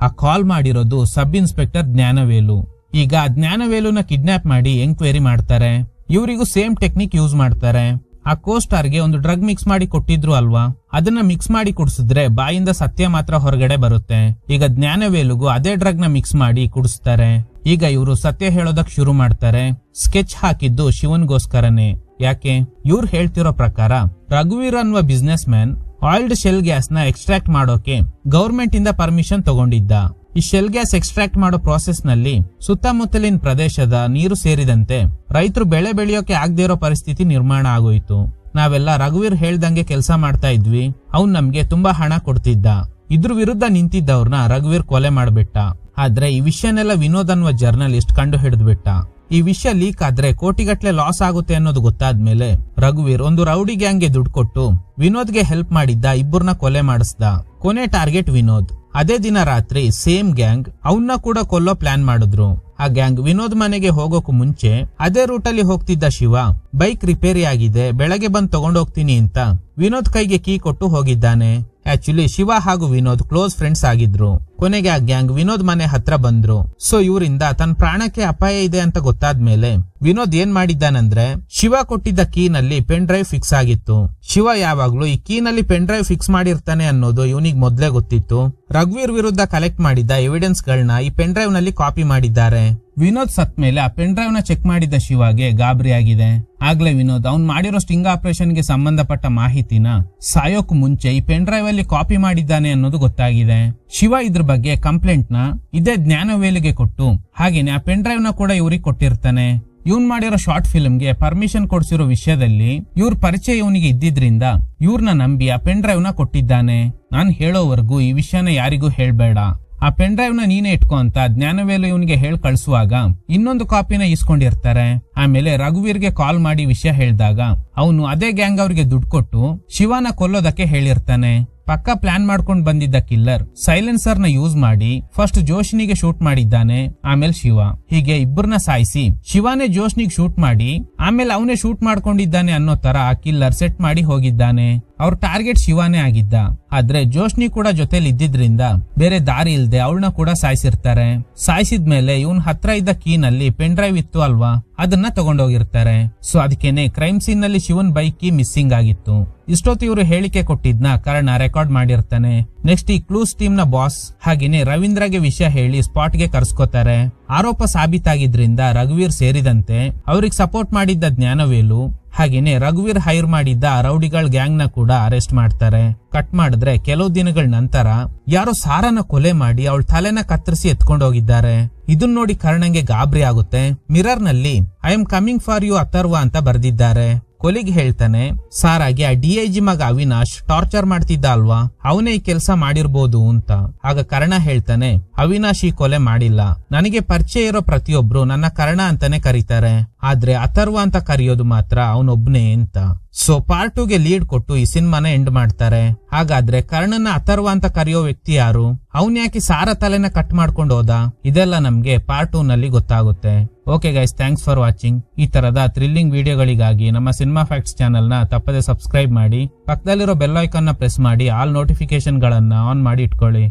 A: ಆ ಕಾಲ್ ಮಾಡಿರೋದು ಸಬ್ ಇನ್ಸ್ಪೆಕ್ಟರ್ ಜ್ಞಾನವೇಲು. ಈಗ ಜ್ಞಾನವೇಲುನ ಕಿಡ್ನಾಪ್ ಮಾಡಿ ಎಂಕ್ವೈರಿ ಮಾಡ್ತಾರೆ. ಇವರಿಗೂ ಸೇಮ್ ಟೆಕ್ನಿಕ್ ಯೂಸ್ ಮಾಡ್ತಾರೆ. ಆ ಕೋಸ್ಟಾರ್ಗೆ ಒಂದು ಡ್ರಗ್ ಮಿಕ್ಸ್ ಮಾಡಿ ಕೊಟ್ಟಿದ್ರು ಅಲ್ವಾ, ಅದನ್ನ ಮಿಕ್ಸ್ ಮಾಡಿ ಕುಡಿಸಿದ್ರೆ ಬಾಯಿಂದ ಸತ್ಯ ಮಾತ್ರ ಹೊರಗಡೆ ಬರುತ್ತೆ. ಈಗ ಜ್ಞಾನವೇಲುಗೂ ಅದೇ ಡ್ರಗ್ ನ ಮಿಕ್ಸ್ ಮಾಡಿ ಕುಡಿಸ್ತಾರೆ. ಈಗ ಇವರು ಸತ್ಯ ಹೇಳೋದಕ್ ಶುರು ಮಾಡ್ತಾರೆ. ಸ್ಕೆಚ್ ಹಾಕಿದ್ದು ಶಿವನ್ಗೋಸ್ಕರನೇ. ಯಾಕೆ? ಇವ್ರು ಹೇಳ್ತಿರೋ ಪ್ರಕಾರ ರಘುವೀರ್ ಅನ್ನುವ business man oiled shell gas ನ ಎಕ್ಸ್ಟ್ರಾಕ್ಟ್ ಮಾಡೋಕೆ ಗವರ್ಮೆಂಟ್ ಇಂದ ಪರ್ಮಿಷನ್ ತಗೊಂಡಿದ್ದ. ಈ ಶೆಲ್ ಗ್ಯಾಸ್ ಎಕ್ಸ್ಟ್ರಾಕ್ಟ್ ಮಾಡೋ ಪ್ರೋಸೆಸ್ ನಲ್ಲಿ ಸುತ್ತಮುತ್ತಲಿನ ಪ್ರದೇಶದ ನೀರು ಸೇರಿದಂತೆ ರೈತರು ಬೆಳೆ ಬೆಳೆಯೋಕೆ ಆಗದೆ ಇರೋ ಪರಿಸ್ಥಿತಿ ನಿರ್ಮಾಣ ಆಗೋಯ್ತು. ನಾವೆಲ್ಲ ರಘುವೀರ್ ಹೇಳ್ದಂಗೆ ಕೆಲಸ ಮಾಡ್ತಾ ಇದ್ವಿ. ಅವ್ನ್ ನಮ್ಗೆ ತುಂಬಾ ಹಣ ಕೊಡ್ತಿದ್ದ. ಇದ್ರ ವಿರುದ್ಧ ನಿಂತಿದ್ದವ್ರನ್ನ ರಘುವೀರ್ ಕೊಲೆ ಮಾಡ್ಬಿಟ್ಟ. ಆದ್ರೆ ಈ ವಿಷಯನೆಲ್ಲ ವಿನೋದ್ ಅನ್ನುವ ಜರ್ನಲಿಸ್ಟ್ ಕಂಡು ಹಿಡಿದ್ಬಿಟ್ಟ. ಈ ವಿಷಯ ಲೀಕ್ ಆದ್ರೆ ಕೋಟಿಗಟ್ಲೆ ಲಾಸ್ ಆಗುತ್ತೆ ಅನ್ನೋದು ಗೊತ್ತಾದ್ಮೇಲೆ ರಘುವೀರ್ ಒಂದು ರೌಡಿ ಗ್ಯಾಂಗ್ ಗೆ ದುಡ್ಡು ಕೊಟ್ಟು ವಿನೋದ್ಗೆ ಹೆಲ್ಪ್ ಮಾಡಿದ್ದ ಇಬ್ಬರನ್ನ ಕೊಲೆ ಮಾಡಿಸ್ದ. ಕೊನೆ ಟಾರ್ಗೆಟ್ ವಿನೋದ್. ಅದೇ ದಿನ ರಾತ್ರಿ ಸೇಮ್ ಗ್ಯಾಂಗ್ ಅವನ್ನ ಕೂಡ ಕೊಲ್ಲೋ ಪ್ಲಾನ್ ಮಾಡಿದ್ರು. ಆ ಗ್ಯಾಂಗ್ ವಿನೋದ್ ಮನೆಗೆ ಹೋಗೋಕು ಮುಂಚೆ ಅದೇ ರೂಟ್ ಅಲ್ಲಿ ಹೋಗ್ತಿದ್ದ ಶಿವ ಬೈಕ್ ರಿಪೇರಿ ಆಗಿದೆ, ಬೆಳಗ್ಗೆ ಬಂದ್ ತಗೊಂಡೋಗ್ತೀನಿ ಅಂತ ವಿನೋದ್ ಕೈಗೆ ಕೀ ಕೊಟ್ಟು ಹೋಗಿದ್ದಾನೆ. ಆಕ್ಚುಲಿ ಶಿವ ಹಾಗೂ ವಿನೋದ್ ಕ್ಲೋಸ್ ಫ್ರೆಂಡ್ಸ್ ಆಗಿದ್ರು. ಕೊನೆಗೆ ಆ ಗ್ಯಾಂಗ್ ವಿನೋದ್ ಮನೆ ಹತ್ರ ಬಂದ್ರು. ಸೊ ಇವರಿಂದ ತನ್ನ ಪ್ರಾಣಕ್ಕೆ ಅಪಾಯ ಇದೆ ಅಂತ ಗೊತ್ತಾದ್ಮೇಲೆ ವಿನೋದ್ ಏನ್ ಮಾಡಿದ್ದಾನಂದ್ರೆ ಶಿವ ಕೊಟ್ಟಿದ್ದ ಕೀ ನಲ್ಲಿ ಪೆನ್ ಡ್ರೈವ್ ಫಿಕ್ಸ್ ಆಗಿತ್ತು. ಶಿವ ಯಾವಾಗ್ಲೂ ಈ ಕೀ ನಲ್ಲಿ ಪೆನ್ ಡ್ರೈವ್ ಫಿಕ್ಸ್ ಮಾಡಿರ್ತಾನೆ ಅನ್ನೋದು ಇವನಿಗೆ ಮೊದ್ಲೇ ಗೊತ್ತಿತ್ತು. ರಘುವೀರ್ ವಿರುದ್ಧ ಕಲೆಕ್ಟ್ ಮಾಡಿದ್ದ ಎವಿಡೆನ್ಸ್ ಗಳನ್ನ ಈ ಪೆನ್ ಡ್ರೈವ್ ನಲ್ಲಿ ಕಾಪಿ ಮಾಡಿದ್ದಾರೆ. ವಿನೋದ್ ಸತ್ ಮೇಲೆ ಆ ಪೆನ್ ಡ್ರೈವ್ ನ ಚೆಕ್ ಮಾಡಿದ್ದ ಶಿವಾಗೆ ಗಾಬರಿ ಆಗಿದೆ. ಆಗ್ಲೇ ವಿನೋದ್ ಅವ್ನ್ ಮಾಡಿರೋ ಸ್ಟಿಂಗ್ ಆಪರೇಷನ್ ಗೆ ಸಂಬಂಧಪಟ್ಟ ಮಾಹಿತಿನ ಸಾಯೋಕ್ ಮುಂಚೆ ಈ ಪೆನ್ ಡ್ರೈವ್ ಅಲ್ಲಿ ಕಾಪಿ ಮಾಡಿದ್ದಾನೆ ಅನ್ನೋದು ಗೊತ್ತಾಗಿದೆ. ಶಿವ ಇದ್ರ ಬಗ್ಗೆ ಕಂಪ್ಲೇಂಟ್ ನ ಇದೇ ಜ್ಞಾನವೇಲಿಗೆ ಕೊಟ್ಟು ಹಾಗೇನೆ ಆ ಪೆನ್ ಡ್ರೈವ್ ನ ಕೂಡ ಇವ್ರಿಗೆ ಕೊಟ್ಟಿರ್ತಾನೆ. ಇವ್ನ್ ಮಾಡಿರೋ ಶಾರ್ಟ್ ಫಿಲ್ಮ್ ಗೆ ಪರ್ಮಿಷನ್ ಕೊಡ್ಸಿರೋ ವಿಷಯದಲ್ಲಿ ಇವ್ರ ಪರಿಚಯ ಇವನಿಗೆ ಇದ್ದಿದ್ರಿಂದ ಇವ್ರನ್ನ ನಂಬಿ ಆ ಪೆನ್ ಡ್ರೈವ್ ನ ಕೊಟ್ಟಿದ್ದಾನೆ. ನಾನ್ ಹೇಳೋವರೆಗೂ ಈ ವಿಷಯನ ಯಾರಿಗೂ ಹೇಳ್ಬೇಡ, ಆ ಪೆನ್ ಡ್ರೈವ್ ನ ನೀನೇ ಇಟ್ಕೋ ಅಂತ ಜ್ಞಾನವೇಲು ಇವನಿಗೆ ಹೇಳ್ ಕಳ್ಸುವಾಗ ಇನ್ನೊಂದು ಕಾಪಿನ ಇಸ್ಕೊಂಡಿರ್ತಾರೆ. ಆಮೇಲೆ ರಘುವೀರ್ಗೆ ಕಾಲ್ ಮಾಡಿ ವಿಷಯ ಹೇಳಿದಾಗ ಅವನು ಅದೇ ಗ್ಯಾಂಗ್ ಅವ್ರಿಗೆ ದುಡ್ಡು ಕೊಟ್ಟು ಶಿವನ ಕೊಲ್ಲೋದಕ್ಕೆ ಹೇಳಿರ್ತಾನೆ. ಪಕ್ಕ ಪ್ಲಾನ್ ಮಾಡ್ಕೊಂಡ್ ಬಂದಿದ್ದ ಕಿಲ್ಲರ್ ಸೈಲೆನ್ಸರ್ ನ ಯೂಸ್ ಮಾಡಿ ಫಸ್ಟ್ ಜೋಶ್ನಿಗೆ ಶೂಟ್ ಮಾಡಿದ್ದಾನೆ, ಆಮೇಲೆ ಶಿವ. ಹೀಗೆ ಇಬ್ಬರನ್ನ ಸಾಯಿಸಿ ಶಿವನೇ ಜೋಶ್ನಿಗೆ ಶೂಟ್ ಮಾಡಿ ಆಮೇಲೆ ಅವನೇ ಶೂಟ್ ಮಾಡ್ಕೊಂಡಿದ್ದಾನೆ ಅನ್ನೋ ತರ ಆ ಕಿಲ್ಲರ್ ಸೆಟ್ ಮಾಡಿ ಹೋಗಿದ್ದಾನೆ. ಅವ್ರ ಟಾರ್ಗೆಟ್ ಶಿವಾನೇ ಆಗಿದ್ದ. ಆದ್ರೆ ಜೋಶ್ನಿ ಕೂಡ ಜೊತೆಲಿ ಇದ್ದಿದ್ರಿಂದ ಬೇರೆ ದಾರಿ ಇಲ್ದೆ ಅವಳನ್ನ ಕೂಡ ಸಾಯಿಸಿರ್ತಾರೆ. ಸಾಯಿಸಿದ್ಮೇಲೆ ಇವನ್ ಹತ್ರ ಇದ್ದ ಕೀ ನಲ್ಲಿ ಪೆನ್ ಡ್ರೈವ್ ಇತ್ತು ಅಲ್ವಾ, ಅದನ್ನ ತಗೊಂಡೋಗಿರ್ತಾರೆ. ಸೊ ಅದಕ್ಕೇನೆ ಕ್ರೈಮ್ ಸೀನ್ ನಲ್ಲಿ ಶಿವನ್ ಬೈಕ್ ಕೀ ಮಿಸ್ಸಿಂಗ್ ಆಗಿತ್ತು. ಇಷ್ಟೊತ್ತು ಇವರು ಹೇಳಿಕೆ ಕೊಟ್ಟಿದ್ನ ಕರ್ಣ ರೆಕಾರ್ಡ್ ಮಾಡಿರ್ತಾನೆ. ನೆಕ್ಸ್ಟ್ ಈ ಕ್ಲೂಸ್ ಟೀಮ್ ನ ಬಾಸ್ ಹಾಗೇನೆ ರವೀಂದ್ರಗೆ ವಿಷಯ ಹೇಳಿ ಸ್ಪಾಟ್ ಗೆ ಕರ್ಸ್ಕೋತಾರೆ. ಆರೋಪ ಸಾಬೀತಾಗಿದ್ರಿಂದ ರಘುವೀರ್ ಸೇರಿದಂತೆ ಅವ್ರಿಗೆ ಸಪೋರ್ಟ್ ಮಾಡಿದ್ದ ಜ್ಞಾನವೇಲು ಹಾಗೇನೆ ರಘುವೀರ್ ಹೈರ್ ಮಾಡಿದ್ದ ರೌಡಿಗಳ ಗ್ಯಾಂಗ್ ನ ಕೂಡ ಅರೆಸ್ಟ್ ಮಾಡ್ತಾರೆ. ಕಟ್ ಮಾಡಿದ್ರೆ ಕೆಲವು ದಿನಗಳ ನಂತರ ಯಾರೋ ಸಾರನ ಕೊಲೆ ಮಾಡಿ ಅವಳ ತಲೆನ ಕತ್ತರಿಸಿ ಎತ್ಕೊಂಡು ಹೋಗಿದ್ದಾರೆ. ಇದನ್ನ ನೋಡಿ ಕರ್ಣಂಗೆ ಗಾಬರಿ ಆಗುತ್ತೆ. ಮಿರರ್ ನಲ್ಲಿ I am coming for you Atharva ಅಂತ ಬರ್ದಿದ್ದಾರೆ. ಕೊಲಿಗೆ ಹೇಳ್ತಾನೆ, ಸಾರಾಗಿ ಆ DIG ಮಗ ಅವಿನಾಶ್ ಟಾರ್ಚರ್ ಮಾಡ್ತಿದ್ದ ಅಲ್ವಾ, ಅವನೇ ಈ ಕೆಲಸ ಮಾಡಿರ್ಬೋದು ಅಂತ. ಆಗ ಕರ್ಣ ಹೇಳ್ತಾನೆ, ಅವಿನಾಶ್ ಈ ಕೊಲೆ ಮಾಡಿಲ್ಲ, ನನಗೆ ಪರಿಚಯ ಇರೋ ಪ್ರತಿಯೊಬ್ರು ನನ್ನ ಕರ್ಣ ಅಂತಾನೆ ಕರೀತಾರೆ, ಆದ್ರೆ ಅಥರ್ವ ಅಂತ ಕರೆಯೋದು ಮಾತ್ರ ಅವನೊಬ್ನೇ ಅಂತ. ಸೊ ಪಾರ್ಟ್ 2 ಗೆ ಲೀಡ್ ಕೊಟ್ಟು ಈ ಸಿನಿಮಾನ ಎಂಡ್ ಮಾಡ್ತಾರೆ. ಹಾಗಾದ್ರೆ ಕರ್ಣನ ಅಥರ್ವ ಅಂತ ಕರೆಯೋ ವ್ಯಕ್ತಿ ಯಾರು, ಅವನ್ ಯಾಕೆ ಸಾರ ತಲೆನ ಕಟ್ ಮಾಡ್ಕೊಂಡು ಹೋದ, ಇದೆಲ್ಲ ನಮ್ಗೆ ಪಾರ್ಟ್ 2 ನಲ್ಲಿ ಗೊತ್ತಾಗುತ್ತೆ. Okay guys, thanks for watching. ಈ ತರದ ಥ್ರಿಲ್ಲಿಂಗ್ ವಿಡಿಯೋಗಳಿಗಾಗಿ ನಮ್ಮ ಸಿನಿಮಾ ಫ್ಯಾಕ್ಟ್ಸ್ ಚಾನೆಲ್ ನ ತಪ್ಪದೆ ಸಬ್ಸ್ಕ್ರೈಬ್ ಮಾಡಿ, ಪಕ್ಕದಲ್ಲಿರೋ ಬೆಲ್ ಐಕಾನ್ ನ ಪ್ರೆಸ್ ಮಾಡಿ ಆಲ್ ನೋಟಿಫಿಕೇಶನ್ ಗಳನ್ನ ಆನ್ ಮಾಡಿ ಇಟ್ಕೊಳ್ಳಿ.